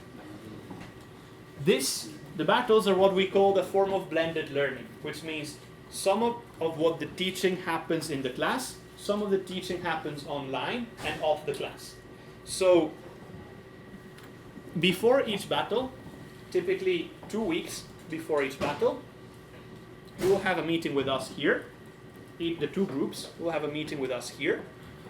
The battles are what we call the form of blended learning, which means some of what the teaching happens in the class, some of the teaching happens online and off the class. So before each battle, typically 2 weeks before each battle, you will have a meeting with us here. The two groups will have a meeting with us here.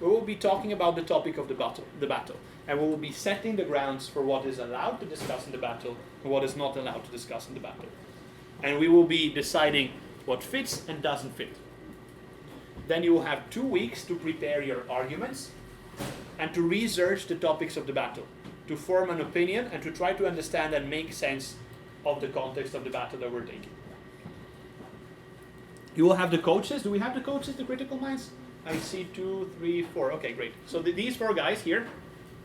We will be talking about the topic of the battle, and we will be setting the grounds for what is allowed to discuss in the battle and what is not allowed to discuss in the battle. And we will be deciding what fits and doesn't fit. Then you will have 2 weeks to prepare your arguments and to research the topics of the battle, to form an opinion and to try to understand and make sense of the context of the battle that we're taking. You will have the coaches. Do we have the coaches, the critical minds? I see 2, 3, 4. Okay, great. So these 4 guys here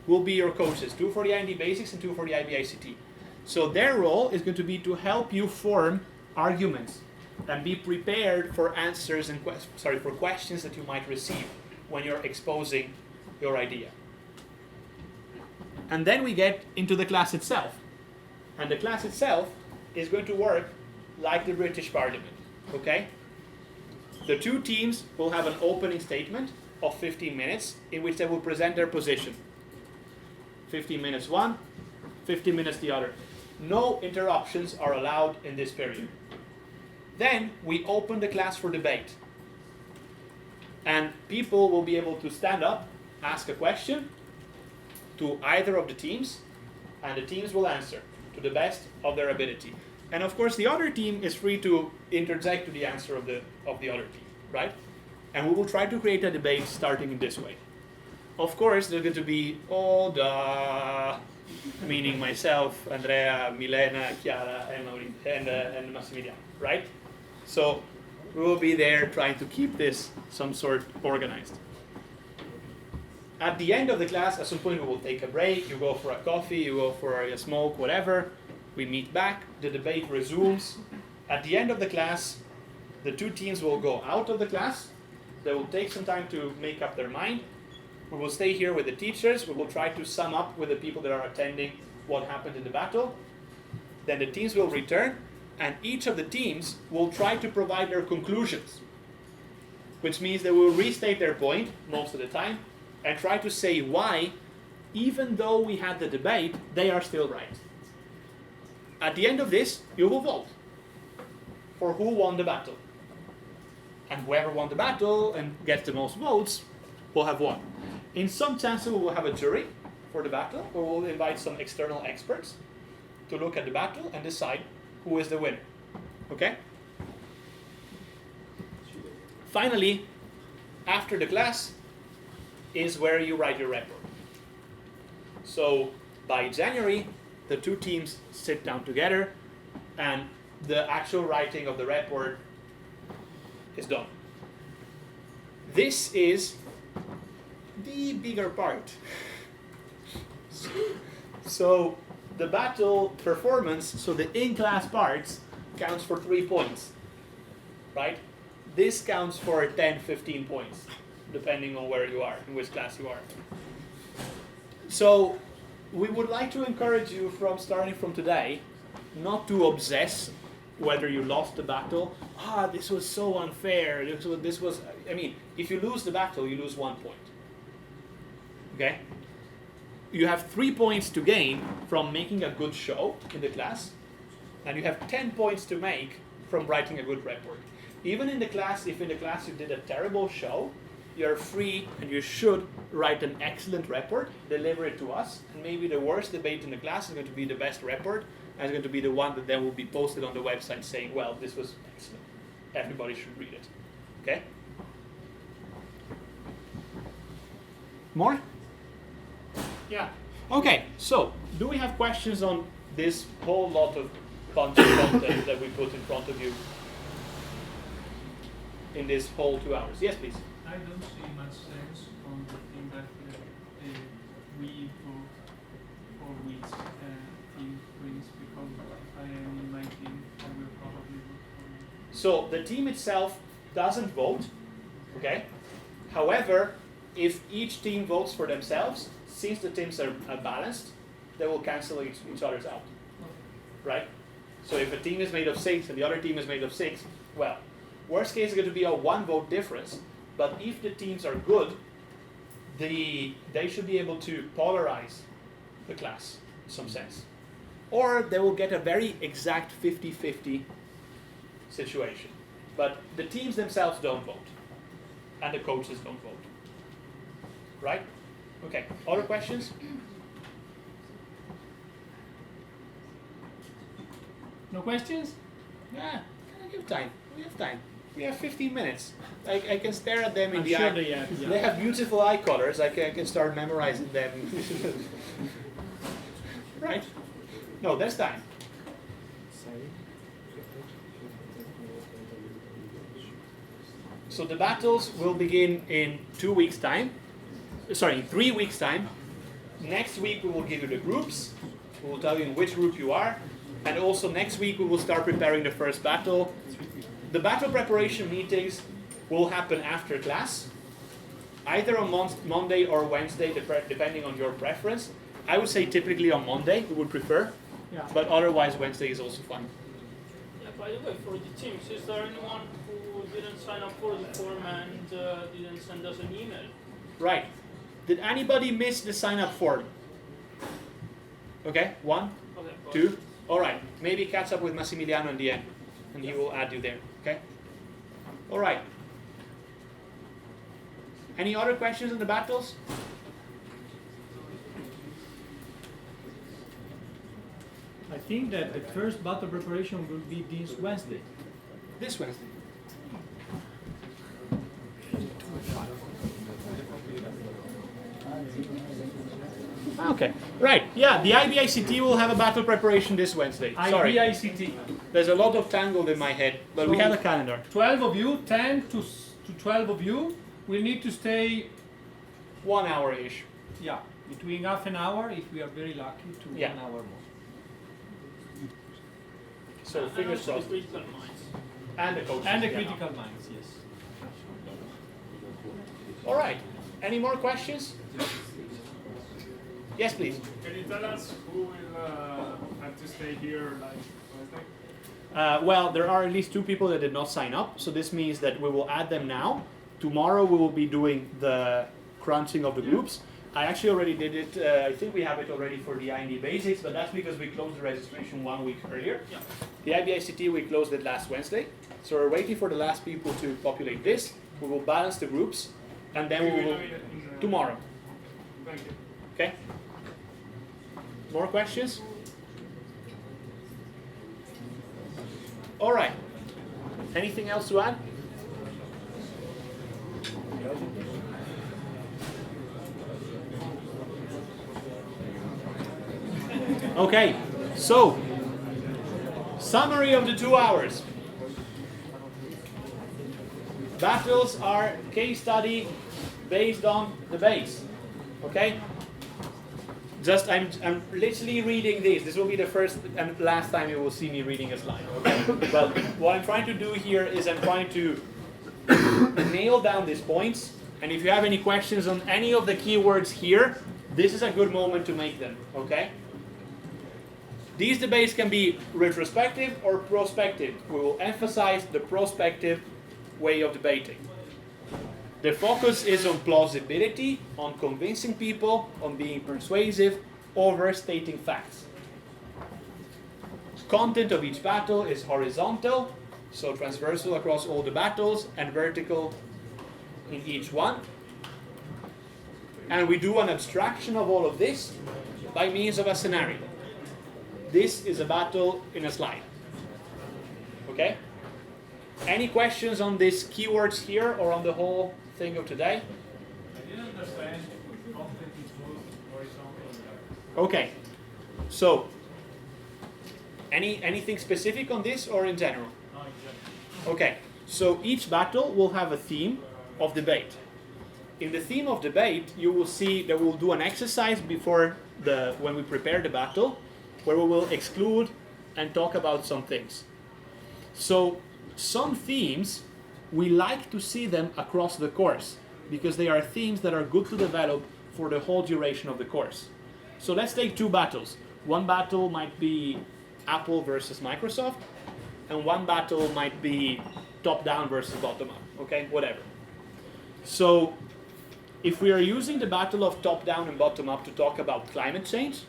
will be your coaches, 2 for the I&E Basics and 2 for the IBICT. So their role is going to be to help you form arguments and be prepared for answers and for questions that you might receive when you're exposing your idea. And then we get into the class itself. And the class itself is going to work like the British Parliament, okay? The 2 teams will have an opening statement of 15 minutes in which they will present their position. 15 minutes one, 15 minutes the other. No interruptions are allowed in this period. Then we open the class for debate. And people will be able to stand up, ask a question to either of the teams, and the teams will answer to the best of their ability. And of course, the other team is free to interject to the answer of the other team, right? And we will try to create a debate starting in this way. Of course, there's going to be Oda, meaning myself, Andrea, Milena, Chiara, and Massimiliano, right? So we will be there trying to keep this some sort organized. At the end of the class, at some point we will take a break, you go for a coffee, you go for a smoke, whatever. We meet back, the debate resumes. At the end of the class, the 2 teams will go out of the class. They will take some time to make up their mind. We will stay here with the teachers. We will try to sum up with the people that are attending what happened in the battle. Then the teams will return, and each of the teams will try to provide their conclusions, which means they will restate their point most of the time and try to say why, even though we had the debate, they are still right. At the end of this, you will vote for who won the battle. And whoever won the battle and gets the most votes will have won. In some chances, we will have a jury for the battle, or we'll invite some external experts to look at the battle and decide who is the winner. Okay? Finally, after the class is where you write your report. So by January, the two teams sit down together and the actual writing of the report is done. This is the bigger part. So the battle performance, so the in-class parts, counts for 3 points, right? This counts for 10, 15 points, depending on where you are, in which class you are. So we would like to encourage you from starting from today, not to obsess whether you lost the battle. This was so unfair. This was, I mean, if you lose the battle, you lose 1 point. Okay? You have 3 points to gain from making a good show in the class, and you have 10 points to make from writing a good report. Even in the class, if in the class you did a terrible show, you're free and you should write an excellent report, deliver it to us, and maybe the worst debate in the class is going to be the best report, and it's going to be the one that then will be posted on the website saying, well, this was excellent. Everybody should read it. Okay? More? Yeah. Okay, so do we have questions on this whole lot of bunch of content that we put in front of you in this whole 2 hours? Yes, please. I don't see much sense on the thing that we vote for which team wins, because if I am in my team, I will probably vote for you. So the team itself doesn't vote, okay? However, if each team votes for themselves, since the teams are balanced, they will cancel each other's out, right? So if a team is made of 6 and the other team is made of 6, well, worst case is going to be a 1 vote difference. But if the teams are good, they should be able to polarize the class in some sense. Or they will get a very exact 50-50 situation. But the teams themselves don't vote. And the coaches don't vote. Right? Okay. Other questions? No questions? Yeah, we have time. We have time. We have 15 minutes. I can stare at them in the sure eye. they have, yeah. They have beautiful eye colors. I can start memorizing them. Right? No, there's time. So the battles will begin in 2 weeks' time. Sorry, in 3 weeks' time. Next week we will give you the groups. We will tell you in which group you are. And also next week we will start preparing the first battle. The battle preparation meetings will happen after class, either on Monday or Wednesday, depending on your preference. I would say typically on Monday, we would prefer, but otherwise Wednesday is also fun. Yeah, by the way, for the teams, is there anyone who didn't sign up for the form and didn't send us an email? Right. Did anybody miss the sign-up form? Okay, 1, 2. All right, maybe catch up with Massimiliano in the end, and he will add you there, okay? All right. Any other questions on the battles? I think that the first battle preparation will be this Wednesday. This Wednesday. Okay, right, yeah, the IBICT will have a battle preparation this Wednesday. Sorry. IBICT. There's a lot of tangled in my head, but we have a calendar. 12 of you, 10 to 12 of you, will need to stay 1 hour-ish. Yeah, between half an hour, if we are very lucky, to 1 hour more. So fingers crossed. And the coaches. And the critical minds, yes. All right, any more questions? Yes, please. Can you tell us who will have to stay here like Wednesday? Well, there are at least 2 people that did not sign up, so this means that we will add them now. Tomorrow we will be doing the crunching of the groups. I actually already did it, I think we have it already for the I&E Basics, but that's because we closed the registration 1 week earlier. Yeah. The IBICT, we closed it last Wednesday, so we're waiting for the last people to populate this. We will balance the groups, and then we will, tomorrow. Thank you. Okay? More questions? All right. Anything else to add? Okay, so summary of the 2 hours. Battles are case study based on the base. Okay? Just I'm literally reading this. This will be the first and last time you will see me reading a slide. Okay? Well, what I'm trying to do here is I'm trying to nail down these points. And if you have any questions on any of the keywords here, this is a good moment to make them. Okay? These debates can be retrospective or prospective. We will emphasize the prospective way of debating. The focus is on plausibility, on convincing people, on being persuasive, over stating facts. Content of each battle is horizontal, so transversal across all the battles, and vertical in each one. And we do an abstraction of all of this by means of a scenario. This is a battle in a slide. Okay? Any questions on these keywords here or on the whole thing of today? I didn't understand content includes horizontal. Okay. So, anything specific on this or in general? No, in general. Okay. So each battle will have a theme of debate. In the theme of debate, you will see that we'll do an exercise before when we prepare the battle, where we will exclude and talk about some things. So some themes, we like to see them across the course because they are themes that are good to develop for the whole duration of the course. So let's take 2 battles. One battle might be Apple versus Microsoft, and one battle might be top-down versus bottom-up, okay, whatever. So if we are using the battle of top-down and bottom-up to talk about climate change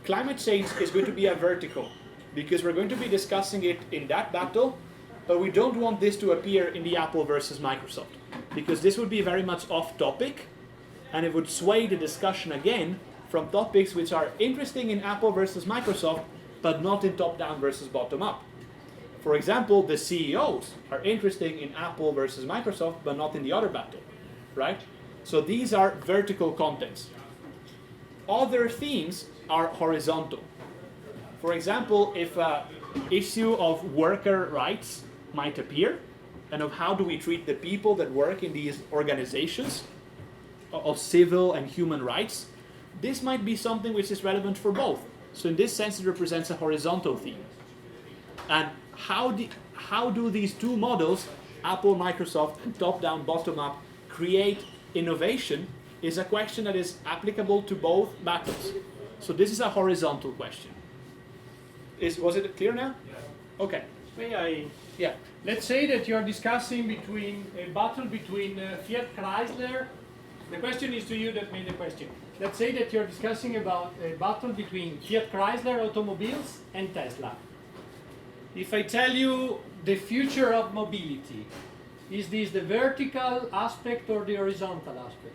is going to be a vertical because we're going to be discussing it in that battle, but we don't want this to appear in the Apple versus Microsoft because this would be very much off topic and it would sway the discussion again from topics which are interesting in Apple versus Microsoft but not in top-down versus bottom-up. For example, the CEOs are interesting in Apple versus Microsoft but not in the other battle, right? So these are vertical contents. Other themes are horizontal. For example, if an issue of worker rights might appear, and of how do we treat the people that work in these organizations of civil and human rights, this might be something which is relevant for both. So in this sense, it represents a horizontal theme. And how do these 2 models, Apple, Microsoft, and top-down, bottom-up, create innovation is a question that is applicable to both battles. So this is a horizontal question. Was it clear now? Yeah. Okay. May I? Yeah. Let's say that you're discussing a battle between Fiat Chrysler. The question is to you that made the question. Let's say that you're discussing about a battle between Fiat Chrysler automobiles and Tesla. If I tell you the future of mobility, is this the vertical aspect or the horizontal aspect?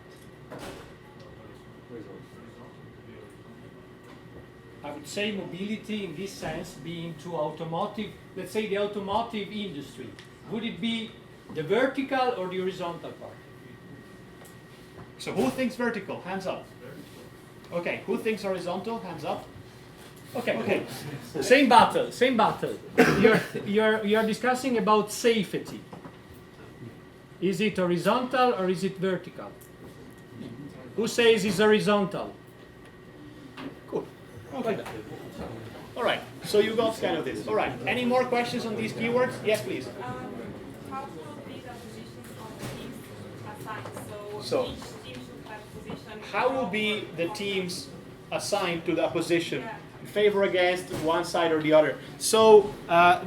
I would say mobility in this sense being to automotive, let's say the automotive industry. Would it be the vertical or the horizontal part? So who thinks vertical? Hands up. Okay, who thinks horizontal? Hands up. Okay. Same battle. You're discussing about safety. Is it horizontal or is it vertical? Who says it's horizontal? Cool. Okay. All right. So you got kind of this. All right. Any more questions on these keywords? Yes, please. How will be the positions of the teams assigned? So each team should have position. how will be the teams assigned to the position? Yeah. favor against one side or the other. So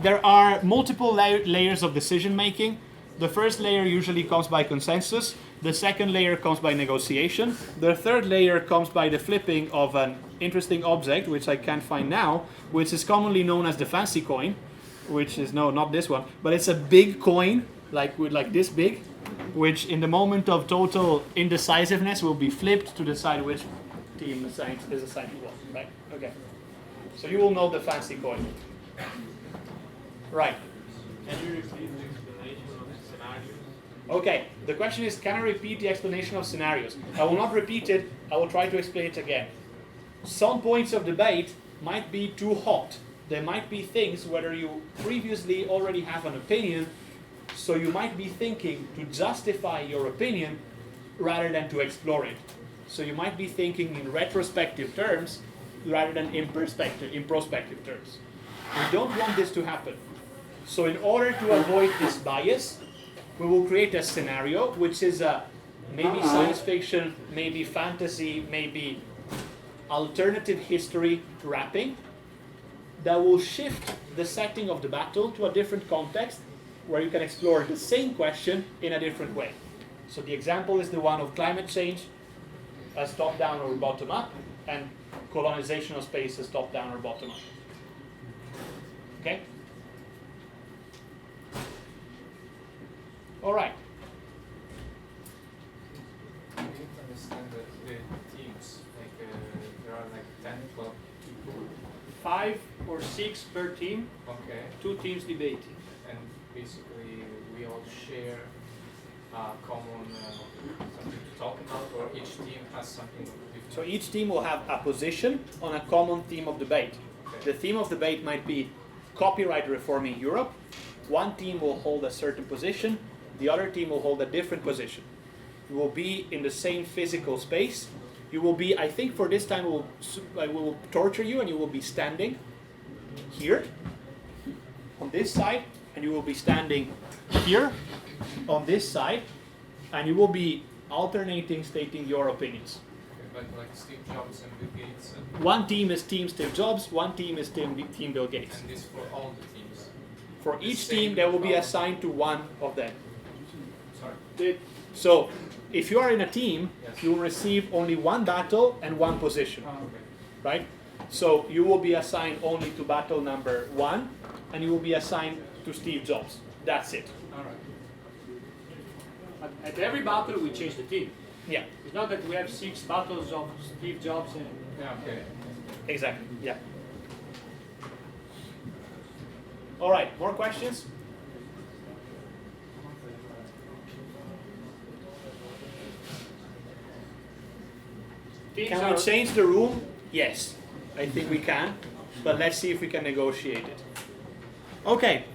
there are multiple layers of decision making. The first layer usually comes by consensus. The second layer comes by negotiation. The third layer comes by the flipping of an interesting object, which I can't find now, which is commonly known as the fancy coin, which is, no, not this one, but it's a big coin, like this big, which in the moment of total indecisiveness will be flipped to decide which team is assigned to what, right? Okay. So you will know the fancy coin. Right. Can you repeat the explanation of the scenarios? Okay, the question is, can I repeat the explanation of scenarios? I will not repeat it, I will try to explain it again. Some points of debate might be too hot. There might be things whether you previously already have an opinion, so you might be thinking to justify your opinion rather than to explore it. So you might be thinking in retrospective terms rather than in prospective terms. We don't want this to happen. So in order to avoid this bias, we will create a scenario which is a maybe science fiction, maybe fantasy, maybe alternative history wrapping that will shift the setting of the battle to a different context where you can explore the same question in a different way. So the example is the one of climate change as top-down or bottom-up, and colonization of space as top-down or bottom-up. Okay? All right. I didn't understand the teams. Like there are like 10, 12 people. 5 or 6 per team. Okay. 2 teams debating. And basically we all share common something to talk about, or each team has something different. So each team will have a position on a common theme of debate. Okay. The theme of debate might be copyright reform in Europe. One team will hold a certain position, the other team will hold a different position. You will be in the same physical space. You will be, I think for this time we will torture you, and you will be standing here on this side, and you will be standing here on this side, and you will be alternating stating your opinions. Okay, but like Steve Jobs and Bill Gates. One team is Team Steve Jobs, one team is Team Bill Gates. And this for all the teams? For each team, they will be assigned to one of them. Sorry? So, if you are in a team, yes, you will receive only one battle and one position. Oh, okay. Right? So, you will be assigned only to battle number 1, and you will be assigned to Steve Jobs. That's it. All right. At every battle, we change the team. Yeah. It's not that we have 6 battles of Steve Jobs and... Yeah, okay. Exactly. Yeah. All right. More questions? Can we change the room? Yes, I think we can. But let's see if we can negotiate it. Okay.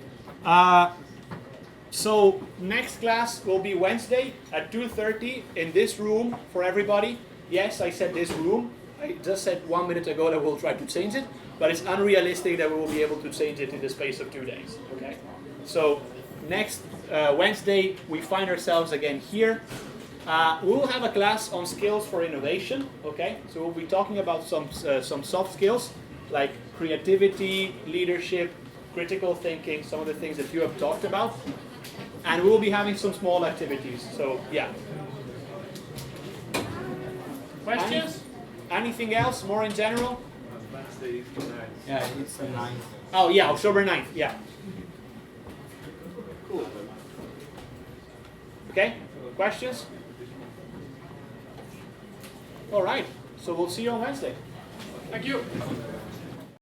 So next class will be Wednesday at 2:30 in this room for everybody. Yes, I said this room. I just said 1 minute ago that we'll try to change it, but it's unrealistic that we will be able to change it in the space of 2 days. Okay. So next Wednesday we find ourselves again here. We will have a class on skills for innovation. Okay. So we'll be talking about some soft skills like creativity, leadership, critical thinking, some of the things that you have talked about. And we will be having some small activities. So, yeah. Questions? Anything else, more in general? Wednesday is the 9th. Yeah, it's the 9th. Oh, yeah, October 9th, yeah. Cool. Okay, questions? All right, so we'll see you on Wednesday. Thank you.